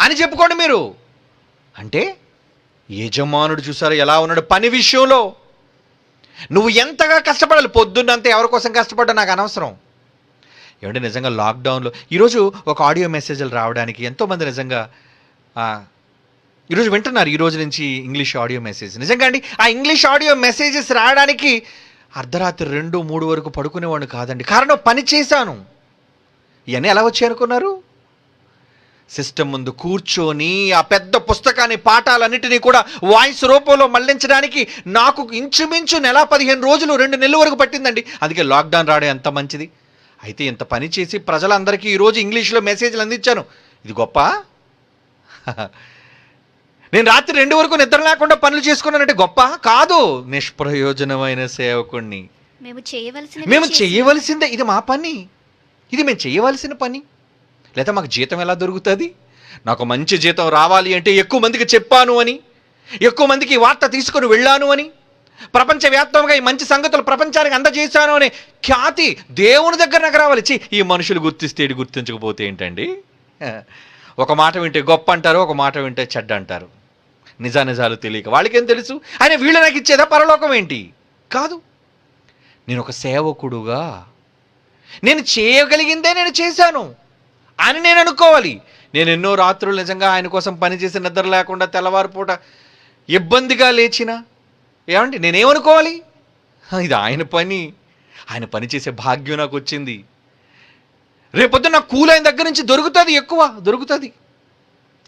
అని చెప్పుకోండి మీరు. అంటే యజమానుడు చూసారా ఎలా ఉన్నాడు పని విషయంలో. నువ్వు ఎంతగా కష్టపడాలి, పొద్దున్నంతా ఎవరి కోసం కష్టపడ్డా నాకు అనవసరం. ఏమంటే నిజంగా లాక్డౌన్లో ఈరోజు ఒక ఆడియో మెసేజ్లు రావడానికి ఎంతోమంది నిజంగా ఈరోజు వింటున్నారు. ఈ రోజు నుంచి ఇంగ్లీష్ ఆడియో మెసేజ్. నిజంగా అండి, ఆ ఇంగ్లీష్ ఆడియో మెసేజెస్ రావడానికి అర్ధరాత్రి 2-3 వరకు పడుకునేవాడిని కాదండి. కారణం పని చేశాను. ఇవన్నీ ఎలా వచ్చాయి అనుకున్నారు? సిస్టమ్ ముందు కూర్చొని ఆ పెద్ద పుస్తకాన్ని పాఠాలన్నిటినీ కూడా వాయిస్ రూపంలో మళ్లించడానికి నాకు ఇంచుమించు 15 రోజులు 2 నెలల వరకు పట్టిందండి. అందుకే లాక్డౌన్ రావడం ఎంత మంచిది. అయితే ఇంత పని చేసి ప్రజలందరికీ ఈరోజు ఇంగ్లీష్లో మెసేజ్లు అందించాను. ఇది గొప్ప. నేను రాత్రి 2 వరకు నిద్ర లేకుండా పనులు చేసుకున్నానంటే గొప్ప కాదు. నిష్ప్రయోజనమైన సేవకుణ్ణి. మేము చేయవలసిందే. ఇది మా పని, ఇది మేము చేయవలసిన పని. లేదా మాకు జీతం ఎలా దొరుకుతుంది? నాకు మంచి జీతం రావాలి అంటే ఎక్కువ మందికి చెప్పాను అని, ఎక్కువ మందికి వార్త తీసుకొని వెళ్ళాను అని, ప్రపంచవ్యాప్తంగా ఈ మంచి సంగతులు ప్రపంచానికి అందజేశాను అనే ఖ్యాతి దేవుని దగ్గర నాకు రావాలి. ఈ మనుషులు గుర్తిస్తే గుర్తించకపోతే ఏంటండి? ఒక మాట వింటే గొప్ప అంటారు, ఒక మాట వింటే చెడ్డ అంటారు. నిజాలు తెలియక వాళ్ళకేం తెలుసు? ఆయన వీళ్ళు నాకు ఇచ్చేదా పరలోకం ఏంటి? కాదు. నేను ఒక సేవకుడుగా నేను చేయగలిగిందే నేను చేశాను అని నేను అనుకోవాలి. నేను ఎన్నో రాత్రులు నిజంగా ఆయన కోసం పనిచేసి నిద్ర లేకుండా తెల్లవారిపూట ఇబ్బందిగా లేచిన ఏమండి నేనేమనుకోవాలి? ఇది ఆయన పని, ఆయన పని చేసే భాగ్యం నాకు వచ్చింది. రేపొద్దు నాకు కూలి ఆయన దగ్గర నుంచి దొరుకుతుంది, ఎక్కువ దొరుకుతుంది.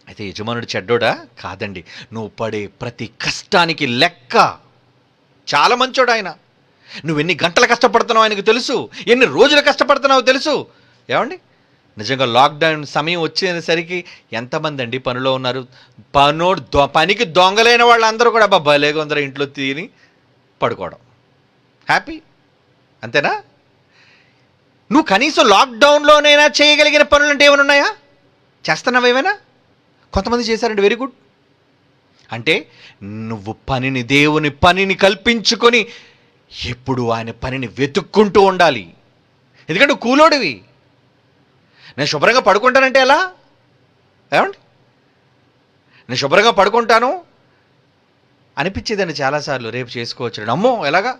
అయితే యజమానుడు చెడ్డోడా? కాదండి. నువ్వు పడే ప్రతి కష్టానికి లెక్క. చాలా మంచోడు ఆయన. నువ్వు ఎన్ని గంటలు కష్టపడుతున్నావు ఆయనకు తెలుసు, ఎన్ని రోజులు కష్టపడుతున్నావో తెలుసు. ఏమండి నిజంగా లాక్డౌన్ సమయం వచ్చేసరికి ఎంతమంది అండి పనిలో ఉన్నారు. పనికి దొంగలైన వాళ్ళందరూ కూడా భలేగా ఉందరూ ఇంట్లో తిని పడుకోవడం హ్యాపీ. అంతేనా? నువ్వు కనీసం లాక్డౌన్లోనైనా చేయగలిగిన పనులు అంటే ఏమైనా ఉన్నాయా? చేస్తున్నావు ఏమైనా? కొంతమంది చేశారండి, వెరీ గుడ్. అంటే నువ్వు దేవుని పనిని కల్పించుకొని ఎప్పుడు ఆయన పనిని వెతుక్కుంటూ ఉండాలి. ఎందుకంటే నువ్వు కూలోడివి. నేను శుభ్రంగా పడుకుంటానంటే ఎలా? ఏమండి నేను శుభ్రంగా పడుకుంటాను అనిపించేదండి చాలాసార్లు. రేపు చేసుకోవచ్చు, అమ్మో ఎలాగా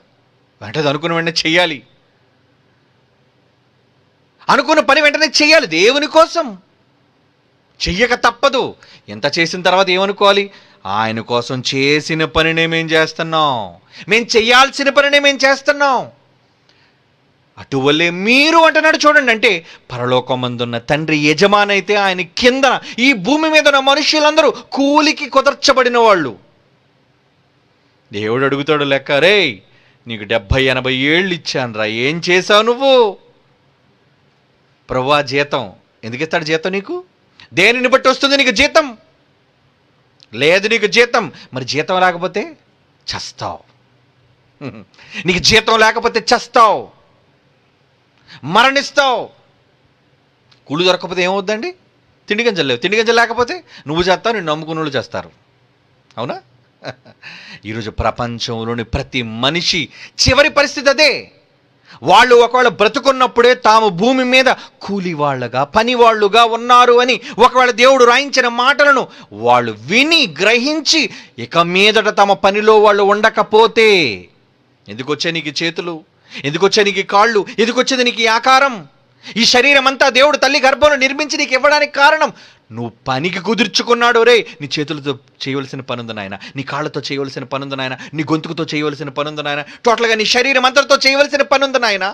వెంటనే అనుకున్న వెంటనే చెయ్యాలి, అనుకున్న పని వెంటనే చెయ్యాలి. దేవుని కోసం చెయ్యక తప్పదు. ఎంత చేసిన తర్వాత ఏమనుకోవాలి? ఆయన కోసం చేసిన పనినే మేము చేస్తున్నాం, మేము చెయ్యాల్సిన పనినే మేము చేస్తున్నాం. అటువల్లే మీరు అంటున్నాడు చూడండి. అంటే పరలోకమందున్న తండ్రి యజమానైతే ఆయన కిందన ఈ భూమి మీద ఉన్న మనుషులందరూ కూలికి కుదర్చబడిన వాళ్ళు. దేవుడు అడుగుతాడు లెక్క, రే నీకు 70-80 ఏళ్ళు ఇచ్చాను రా, ఏం చేశావు నువ్వు? ప్రభువా జీతం ఎందుకు ఇస్తాడు? జీతం నీకు దేనిని బట్టి వస్తుంది నీకు జీతం? లేదు నీకు జీతం. మరి జీతం లేకపోతే చస్తావు. నీకు జీతం లేకపోతే చస్తావు, మరణిస్తావు. కూలి దొరకకపోతే ఏమవుద్దండి? తిండి గంజలు లేవు. తిండి గంజలు లేకపోతే నువ్వు చేస్తావు, నిన్ను నమ్ముకున్న వాళ్ళు చేస్తారు. అవునా? ఈరోజు ప్రపంచంలోని ప్రతి మనిషి చివరి పరిస్థితి అదే. వాళ్ళు ఒకవేళ బ్రతుకున్నప్పుడే తాము భూమి మీద కూలి వాళ్ళగా పని వాళ్ళుగా ఉన్నారు అని ఒకవేళ దేవుడు రాయించిన మాటలను వాళ్ళు విని గ్రహించి ఇక మీదట తమ పనిలో వాళ్ళు ఉండకపోతే, ఎందుకు వచ్చే నీకు చేతులు, ఎందుకు వచ్చే నీకు కాళ్ళు, ఎందుకు వచ్చేది నీకు ఆకారం? ఈ శరీరం అంతా దేవుడు తల్లి గర్భంలో నిర్మించి నీకు ఇవ్వడానికి కారణం నువ్వు పనికి కుదుర్చుకున్నాడు. రే, నీ చేతులతో చేయవలసిన పనుంది నాయన, నీ కాళ్ళతో చేయవలసిన పనుంది నాయన, నీ గొంతుకుతో చేయవలసిన పనుంది నాయన, టోటల్గా నీ శరీరం అంతటితో చేయవలసిన పనుంది నాయన.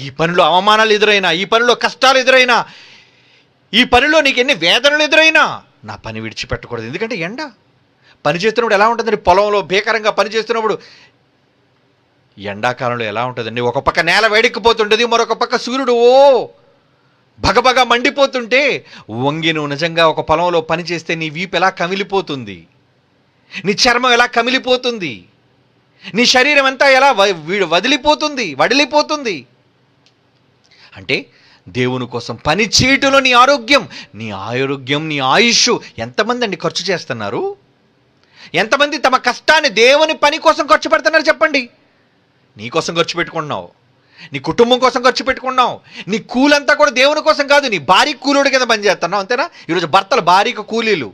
ఈ పనిలో అవమానాలు ఎదురైనా, ఈ పనిలో కష్టాలు ఎదురైనా, ఈ పనిలో నీకు ఎన్ని వేదనలు ఎదురైనా నా పని విడిచిపెట్టకూడదు. ఎందుకంటే ఎండ పని చేస్తున్నప్పుడు ఎలా ఉంటుందండి? పొలంలో భీకరంగా పని చేస్తున్నప్పుడు ఎండాకాలంలో ఎలా ఉంటుందండి? ఒక పక్క నేల వేడెక్కిపోతుంటుంది, మరొక పక్క సూర్యుడు భగభగ మండిపోతుంటే వంగి నువ్వు నిజంగా ఒక పొలంలో పని చేస్తే నీ వీపు ఎలా కమిలిపోతుంది, నీ చర్మం ఎలా కమిలిపోతుంది, నీ శరీరం అంతా ఎలా వడిలిపోతుంది. అంటే దేవుని కోసం పని చేయటంలో నీ ఆరోగ్యం, నీ ఆయుష్ ఎంతమంది అండి ఖర్చు చేస్తున్నారు? ఎంతమంది తమ కష్టాన్ని దేవుని పని కోసం ఖర్చు పెడుతున్నారు చెప్పండి? నీ కోసం ఖర్చు పెట్టుకుంటున్నావు, నీ కుటుంబం కోసం ఖర్చు పెట్టుకున్నావు, నీ కూలంతా కూడా దేవుని కోసం కాదు, నీ భార్య కూలీడు కింద పనిచేస్తున్నావు, అంతేనా? ఈరోజు భర్తలు భార్యకు కూలీలు,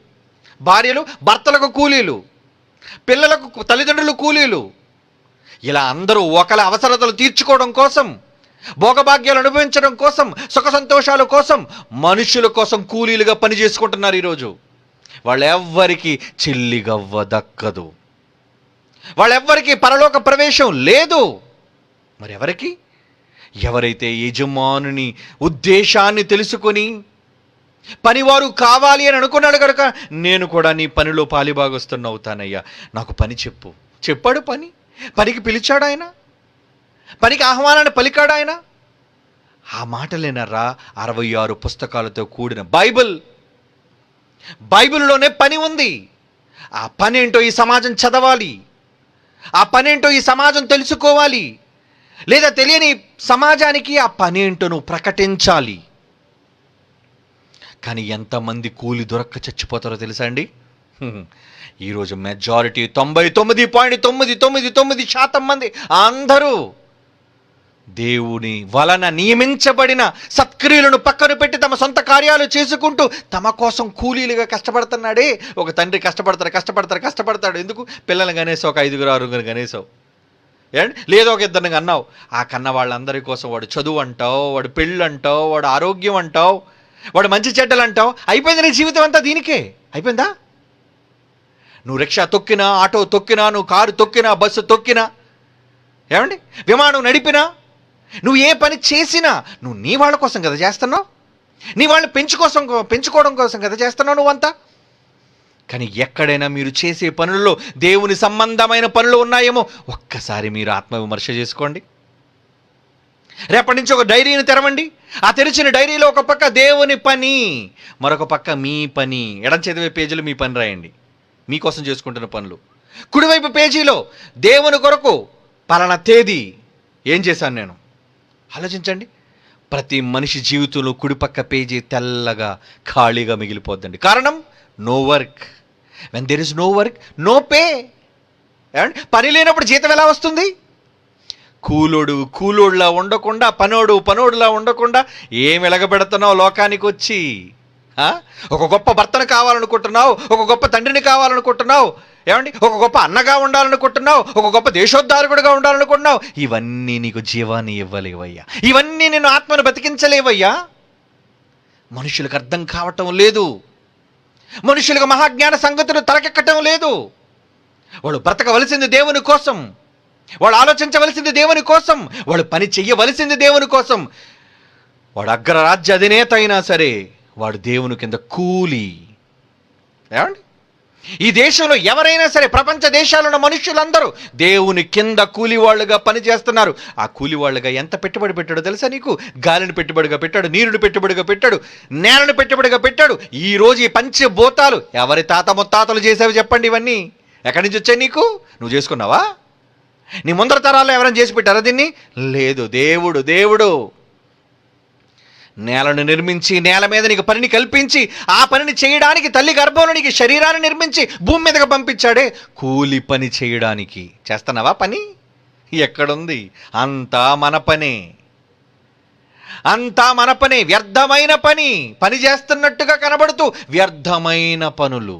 భార్యలు భర్తలకు కూలీలు, పిల్లలకు తల్లిదండ్రులు కూలీలు. ఇలా అందరూ ఒకళ్ళ అవసరతలు తీర్చుకోవడం కోసం, భోగభాగ్యాలు అనుభవించడం కోసం, సుఖ సంతోషాల కోసం మనుషుల కోసం కూలీలుగా పని చేసుకుంటున్నారు. ఈరోజు వాళ్ళెవ్వరికి చిల్లిగవ్వ దక్కదు, వాళ్ళెవ్వరికీ పరలోక ప్రవేశం లేదు. మరి ఎవరైతే యజమానుని ఉద్దేశాన్ని తెలుసుకొని పనివారు కావాలి అని అనుకున్నాడు కనుక, నేను కూడా నీ పనిలో పాలిభాగస్తున్నవుతానయ్యా, నాకు పని చెప్పాడు. పనికి పిలిచాడు ఆయన, పనికి ఆహ్వానాన్ని పలికాడు ఆయన. ఆ మాటలేనరా 66 పుస్తకాలతో కూడిన బైబిల్లోనే పని ఉంది. ఆ పని ఏంటో ఈ సమాజం చదవాలి, ఆ పని ఏంటో ఈ సమాజం తెలుసుకోవాలి, లేదా తెలియని సమాజానికి ఆ పని ఏంటో నువ్వు ప్రకటించాలి. కానీ ఎంతమంది కూలి దొరక్క చచ్చిపోతారో తెలుసా అండి? ఈరోజు మెజారిటీ 99.999% మంది అందరూ దేవుని వలన నియమించబడిన సత్క్రియలను పక్కన పెట్టి తమ సొంత కార్యాలు చేసుకుంటూ తమ కోసం కూలీలుగా కష్టపడుతున్నాడే. ఒక తండ్రి కష్టపడతాడు. ఎందుకు? పిల్లలు కనేసావు, ఒక 5-6 కనేసావు, లేదో ఒక 2 అన్నావు. ఆ కన్న వాళ్ళందరి కోసం వాడు చదువు అంటావు, వాడు పెళ్ళి అంటావు, వాడు ఆరోగ్యం అంటావు, వాడు మంచి చెడ్డలు అంటావు. అయిపోయింది నీ జీవితం అంతా దీనికే అయిపోయిందా? నువ్వు రిక్షా తొక్కినా, ఆటో తొక్కినా, నువ్వు కారు తొక్కినా, బస్సు తొక్కినా, విమానం నడిపినా, నువ్వు ఏ పని చేసినా నువ్వు నీ వాళ్ళ కోసం కదా చేస్తున్నావు, నీ వాళ్ళని పెంచుకోవడం కోసం కదా చేస్తున్నావు నువ్వంతా. కానీ ఎక్కడైనా మీరు చేసే పనుల్లో దేవుని సంబంధమైన పనులు ఉన్నాయేమో ఒక్కసారి మీరు ఆత్మవిమర్శ చేసుకోండి. రేపటి నుంచి ఒక డైరీని తెరవండి. ఆ తెరిచిన డైరీలో ఒక పక్క దేవుని పని, మరొక పక్క మీ పని. ఎడం చేతి పేజీలో మీ పని రాయండి, మీకోసం చేసుకుంటున్న పనులు. కుడివైపు పేజీలో దేవుని కొరకు పలానా తేదీ ఏం చేశాను నేను. ఆలోచించండి. ప్రతి మనిషి జీవితంలో కుడిపక్క పేజీ తెల్లగా ఖాళీగా మిగిలిపోద్దండి. కారణం no work. When there is no work, no pay. పని లేనప్పుడు జీతం ఎలా వస్తుంది? కూలోడులా ఉండకుండా, పనోడులా ఉండకుండా ఏం వెలగబెడుతున్నావు లోకానికి వచ్చి? ఒక గొప్ప భర్తను కావాలనుకుంటున్నావు, ఒక గొప్ప తండ్రిని కావాలనుకుంటున్నావు, ఒక గొప్ప అన్నగా ఉండాలనుకుంటున్నావు, ఒక గొప్ప దేశోద్ధారకుడిగా ఉండాలనుకుంటున్నావు. ఇవన్నీ నీకు జీవాన్ని ఇవ్వలేవయ్యా, ఇవన్నీ నేను ఆత్మను బతికించలేవయ్యా. మనుషులకు అర్థం కావటం లేదు, మనుషులకు మహాజ్ఞాన సంగతులు తలకెక్కటం లేదు. వాళ్ళు బ్రతకవలసింది దేవుని కోసం, వాళ్ళు ఆలోచించవలసింది దేవుని కోసం, వాళ్ళు పని చెయ్యవలసింది దేవుని కోసం. వాడు అగ్రరాజ్య అధినేత అయినా సరే వాడు దేవుని కింద కూలి. ఈ దేశంలో ఎవరైనా సరే, ప్రపంచ దేశాల్లో ఉన్న మనుషులందరూ దేవుని కింద కూలి వాళ్ళుగా పనిచేస్తున్నారు. ఆ కూలి వాళ్ళుగా ఎంత పెట్టుబడి పెట్టాడో తెలుసా నీకు? గాలిని పెట్టుబడిగా పెట్టాడు, నీరుని పెట్టుబడిగా పెట్టాడు, నేలను పెట్టుబడిగా పెట్టాడు. ఈ రోజు ఈ పంచభూతాలు ఎవరి తాత ముత్తాతలు చేసేవి చెప్పండి? ఇవన్నీ ఎక్కడి నుంచి వచ్చాయి నీకు? నువ్వు చేసుకున్నావా? నీ ముందర తరాల్లో ఎవరైనా చేసి పెట్టారా దీన్ని? లేదు. దేవుడు నేలను నిర్మించి, నేల మీద నీకు పనిని కల్పించి, ఆ పనిని చేయడానికి తల్లి గర్భంలో నీకు శరీరాన్ని నిర్మించి భూమి మీదకి పంపించాడే కూలి పని చేయడానికి. చేస్తున్నావా పని? ఎక్కడుంది? అంతా మన పనే, వ్యర్థమైన పని చేస్తున్నట్టుగా కనబడుతూ వ్యర్థమైన పనులు,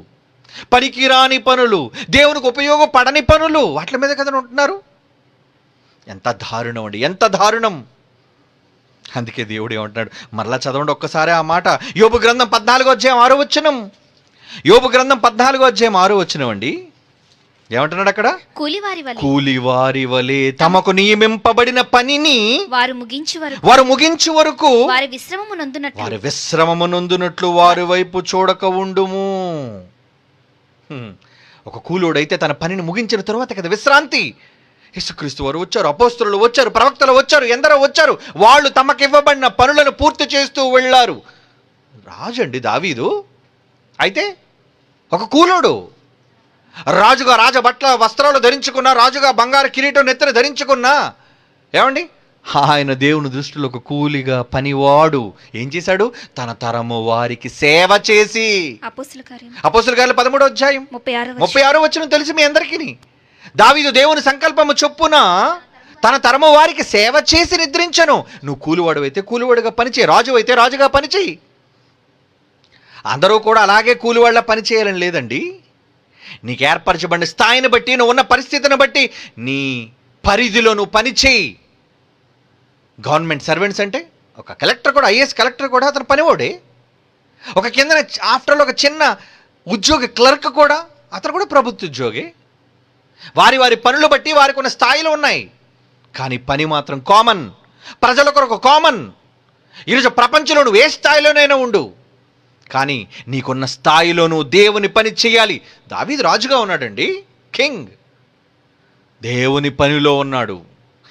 పనికిరాని పనులు, దేవునికి ఉపయోగపడని పనులు, వాటి మీద కదా ఉంటున్నారు. ఎంత దారుణం అండి, ఎంత దారుణం. అందుకే దేవుడు ఏమంటున్నాడు, మరలా చదవండి ఒక్కసారి ఆ మాట. యోబు గ్రంథం 14:6 యోబు గ్రంథం 14:6 అండి. ఏమంటున్నాడు అక్కడ? కూలివారి వలె తమకు నియమింపబడిన పనిని వారు ముగించు వరకు వారి విశ్రమము నొందునట్లు వారి వైపు చూడక ఉండుము. ఒక కూలోడైతే తన పనిని ముగించిన తరువాత కదా విశ్రాంతి. యేసుక్రీస్తు వారు వచ్చారు, అపోస్తలులు వచ్చారు, ప్రవక్తలు వచ్చారు, ఎందరో వచ్చారు. వాళ్ళు తమకివ్వబడిన పనులను పూర్తి చేస్తూ వెళ్ళారు. రాజు అండి దావీదు. అయితే ఒక కూలోడు, రాజుగా రాజబట్ల వస్త్రాలు ధరించుకున్నా, రాజుగా బంగారు కిరీటం నెత్తిన ధరించుకున్నా, ఏమండి ఆయన దేవుని దృష్టిలో ఒక కూలిగా పనివాడు. ఏం చేశాడు? తన తరము వారికి సేవ చేసి. అపోస్తలుల కార్యాలు 13:36 తెలుసు మీ అందరికీ. దావీదు దేవుని సంకల్పము చొప్పున తన తరము వారికి సేవ చేసి నిద్రించను. నువ్వు కూలివాడు అయితే కూలివాడుగా పనిచేయి, రాజు అయితే రాజుగా పనిచేయి. అందరూ కూడా అలాగే కూలివాళ్ళ పనిచేయాలని లేదండి. నీకు ఏర్పరచబడిన స్థాయిని బట్టి, నువ్వు ఉన్న పరిస్థితిని బట్టి నీ పరిధిలో నువ్వు పనిచేయి. గవర్నమెంట్ సర్వెంట్స్ అంటే ఒక కలెక్టర్ కూడా, ఐఏఎస్ కలెక్టర్ కూడా అతను పనివాడే. ఒక కింద ఆఫ్టర్లో ఒక చిన్న ఉద్యోగి క్లర్క్ కూడా, అతను కూడా ప్రభుత్వ ఉద్యోగి. వారి వారి పనులు బట్టి వారికి ఉన్న స్థాయిలో ఉన్నాయి. కానీ పని మాత్రం కామన్, ప్రజల కొరకు కామన్. ఈరోజు ప్రపంచంలో నువ్వు ఏ స్థాయిలోనైనా ఉండు, కానీ నీకున్న స్థాయిలో నువ్వు దేవుని పని చేయాలి. దావీదు రాజుగా ఉన్నాడండి, కింగ్, దేవుని పనిలో ఉన్నాడు.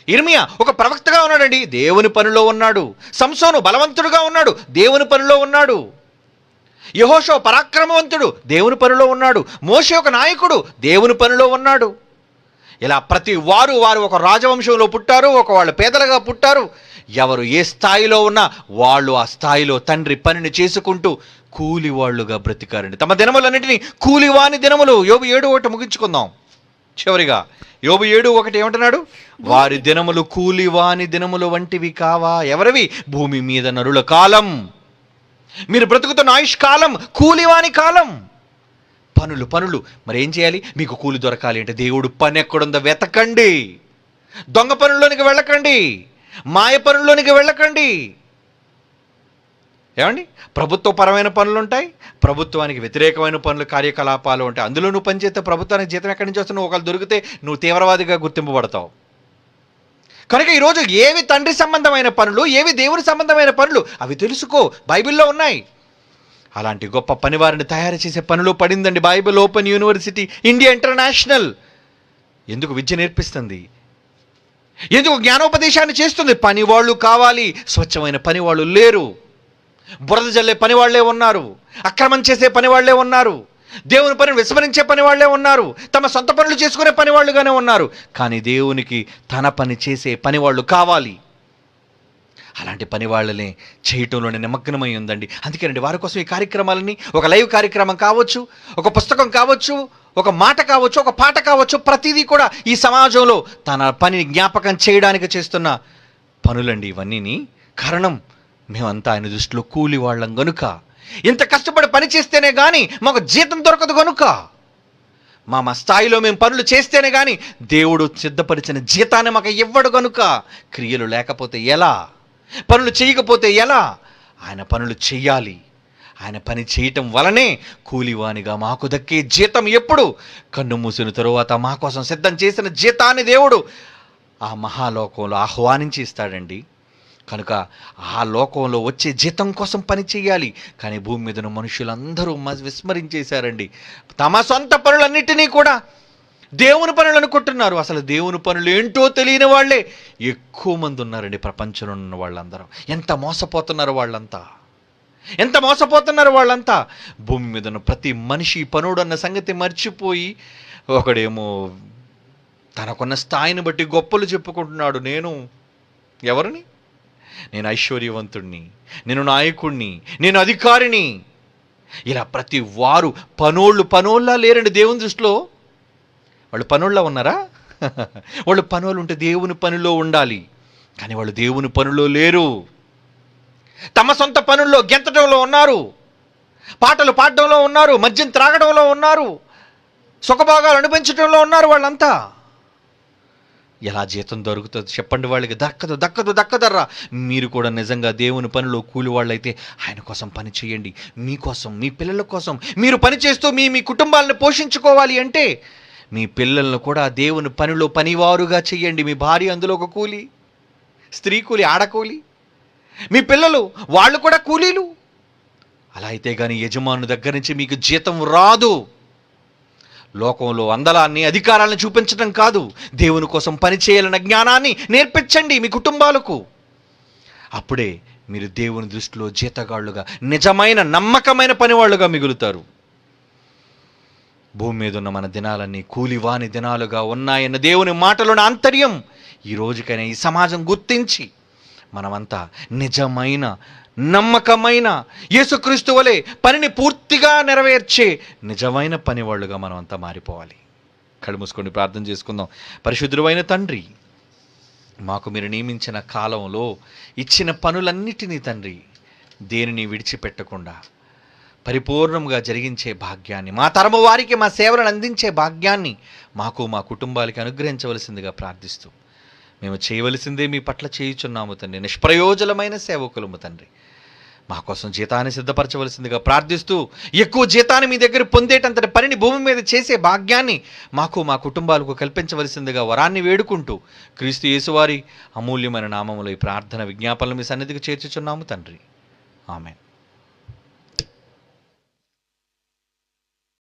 ఇర్మియా ఒక ప్రవక్తగా ఉన్నాడండి, దేవుని పనిలో ఉన్నాడు. సంసోను బలవంతుడుగా ఉన్నాడు, దేవుని పనిలో ఉన్నాడు. యెహోషువ పరాక్రమవంతుడు, దేవుని పనిలో ఉన్నాడు. మోషే ఒక నాయకుడు, దేవుని పనిలో ఉన్నాడు. ఇలా ప్రతి వారు ఒక రాజవంశంలో పుట్టారు, వాళ్ళు పేదలుగా పుట్టారు. ఎవరు ఏ స్థాయిలో ఉన్నా వాళ్ళు ఆ స్థాయిలో తండ్రి పనిని చేసుకుంటూ కూలివాళ్లుగా బ్రతికారండి. తమ దినములన్నింటినీ కూలివాని దినములు. యోబు 7:1 ముగించుకుందాం. చివరిగా యోబు 7:1 ఏమంటున్నాడు? వారి దినములు కూలివాని దినములు వంటివి కావా? ఎవరివి? భూమి మీద నరుల కాలం, మీరు బ్రతుకుతున్న ఆయుష్కాలం కూలివాని కాలం. పనులు మరి ఏం చేయాలి? మీకు కూలి దొరకాలి అంటే దేవుడు పని ఎక్కడుందో వెతకండి. దొంగ పనుల్లోనికి వెళ్ళకండి, మాయ పనుల్లోనికి వెళ్ళకండి. ఏమండి, ప్రభుత్వపరమైన పనులు ఉంటాయి, ప్రభుత్వానికి వ్యతిరేకమైన పనులు, కార్యకలాపాలు ఉంటాయి. అందులో నువ్వు పనిచేస్తే ప్రభుత్వానికి జీతం ఎక్కడి నుంచి వస్తే నువ్వు ఒకళ్ళు దొరికితే నువ్వు తీవ్రవాదిగా గుర్తింపబడతావు. కనుక ఈరోజు ఏవి తండ్రి సంబంధమైన పనులు, ఏవి దేవుని సంబంధమైన పనులు, అవి తెలుసుకో. బైబిల్లో ఉన్నాయి. అలాంటి గొప్ప పనివారిని తయారు చేసే పనిలో పడిందండి Bible open university India international. ఎందుకు? విద్య నేర్పిస్తుంది. ఎందుకు? జ్ఞానోపదేశాన్ని చేస్తుంది. పనివాళ్ళు కావాలి. స్వచ్ఛమైన పనివాళ్ళు లేరు. బురద జల్లే పనివాళ్లే ఉన్నారు, అక్రమం చేసే పనివాళ్లే ఉన్నారు, దేవుని పనిని విస్మరించే పనివాళ్లే ఉన్నారు, తమ సొంత పనులు చేసుకునే పనివాళ్ళుగానే ఉన్నారు. కానీ దేవునికి తన పని చేసే పనివాళ్ళు కావాలి. అలాంటి పని వాళ్ళని చేయటంలోనే నిమగ్నమై ఉందండి. అందుకేనండి వారి కోసం ఈ కార్యక్రమాలని, ఒక లైవ్ కార్యక్రమం కావచ్చు, ఒక పుస్తకం కావచ్చు, ఒక మాట కావచ్చు, ఒక పాట కావచ్చు, ప్రతిదీ కూడా ఈ సమాజంలో తన పనిని జ్ఞాపకం చేయడానికి చేస్తున్న పనులండి ఇవన్నీని. కారణం మేమంతా ఆయన దృష్టిలో కూలి వాళ్ళం గనుక, ఇంత కష్టపడి పని చేస్తేనే కానీ మాకు జీతం దొరకదు గనుక, మా స్థాయిలో మేము పనులు చేస్తేనే కానీ దేవుడు సిద్ధపరిచిన జీతాన్ని మాకు ఇవ్వడు గనుక, క్రియలు లేకపోతే ఎలా, పనులు చేయకపోతే ఎలా? ఆయన పనులు చెయ్యాలి. ఆయన పని చేయటం వలనే కూలివానిగా మాకు దక్కే జీతం ఎప్పుడు? కన్ను మూసిన తరువాత మా కోసం సిద్ధం చేసిన జీతాన్ని దేవుడు ఆ మహాలోకంలో ఆహ్వానించి ఇస్తాడండి. కనుక ఆ లోకంలో వచ్చే జీతం కోసం పని చేయాలి. కానీ భూమి మీద మనుషులందరూ విస్మరించేశారండి. తమ సొంత పనులన్నిటినీ కూడా దేవుని పనులు అనుకుంటున్నారు. అసలు దేవుని పనులు ఏంటో తెలియని వాళ్ళే ఎక్కువ మంది ఉన్నారండి ప్రపంచంలో ఉన్న వాళ్ళందరూ. ఎంత మోసపోతున్నారు వాళ్ళంతా, ఎంత మోసపోతున్నారు వాళ్ళంతా. భూమి మీద ఉన్న ప్రతి మనిషి పనుడు అన్న సంగతి మర్చిపోయి ఒకడేమో తనకున్న స్థాయిని బట్టి గొప్పలు చెప్పుకుంటున్నాడు. నేను ఎవరిని? నేను ఐశ్వర్యవంతుణ్ణి, నేను నాయకుణ్ణి, నేను అధికారిని. ఇలా ప్రతి వారు పనోళ్ళ లేరండి దేవుని దృష్టిలో. వాళ్ళు పనుల్లో ఉన్నారా? వాళ్ళు పనులు ఉంటే దేవుని పనిలో ఉండాలి, కానీ వాళ్ళు దేవుని పనిలో లేరు. తమ సొంత పనుల్లో గెంతడంలో ఉన్నారు, పాటలు పాడడంలో ఉన్నారు, మద్యం త్రాగడంలో ఉన్నారు, సుఖభాగాలు అనిపించడంలో ఉన్నారు వాళ్ళంతా. ఎలా జీతం దొరుకుతుంది చెప్పండి? వాళ్ళకి దక్కదు దక్కదు దక్కదర్రా. మీరు కూడా నిజంగా దేవుని పనిలో కూలి వాళ్ళైతే ఆయన కోసం పని చేయండి. మీకోసం, మీ పిల్లల కోసం మీరు పని చేస్తూ మీ మీ కుటుంబాలను పోషించుకోవాలి అంటే మీ పిల్లలను కూడా దేవుని పనిలో పనివారుగా చెయ్యండి. మీ భార్య అందులో ఒక కూలి, స్త్రీ కూలి, ఆడకూలి. మీ పిల్లలు వాళ్ళు కూడా కూలీలు. అలా అయితే కానీ యజమాను దగ్గర నుంచి మీకు జీతం రాదు. లోకంలో అందలాన్ని, అధికారాలను చూపించడం కాదు, దేవుని కోసం పని చేయాలన్న జ్ఞానాన్ని నేర్పించండి మీ కుటుంబాలకు. అప్పుడే మీరు దేవుని దృష్టిలో జీతగాళ్ళుగా, నిజమైన నమ్మకమైన పనివాళ్ళుగా మిగులుతారు. భూమి మీద ఉన్న మన దినాలన్నీ కూలివాని దినాలుగా ఉన్నాయన్న దేవుని మాటలోని ఆంతర్యం ఈ రోజుకైనా ఈ సమాజం గుర్తించి మనమంతా నిజమైన, నమ్మకమైన, యేసుక్రీస్తు వలె పనిని పూర్తిగా నెరవేర్చే నిజమైన పనివాళ్ళుగా మనమంతా మారిపోవాలి. కళ్ళు మూసుకొని ప్రార్థన చేసుకుందాం. పరిశుద్ధుడైన తండ్రి, మాకు మీరు నియమించిన కాలంలో ఇచ్చిన పనులన్నిటినీ తండ్రి దేనిని విడిచిపెట్టకుండా పరిపూర్ణంగా జరిగించే భాగ్యాన్ని, మా తరము వారికి మా సేవలను అందించే భాగ్యాన్ని మాకు, మా కుటుంబాలకి అనుగ్రహించవలసిందిగా ప్రార్థిస్తూ మేము చేయవలసిందే మీ పట్ల చేయుచున్నాము తండ్రి. నిష్ప్రయోజనమైన సేవకులము తండ్రి. మా కోసం జీతాన్ని సిద్ధపరచవలసిందిగా ప్రార్థిస్తూ ఎక్కువ జీతాన్ని మీ దగ్గర పొందేటంతటి పనిని భూమి మీద చేసే భాగ్యాన్ని మాకు, మా కుటుంబాలకు కల్పించవలసిందిగా వరాన్ని వేడుకుంటూ క్రీస్తు యేసువారి అమూల్యమైన నామములో ఈ ప్రార్థన విజ్ఞాపనలు మీ సన్నిధికి చేర్చుచున్నాము తండ్రి. ఆమేన్.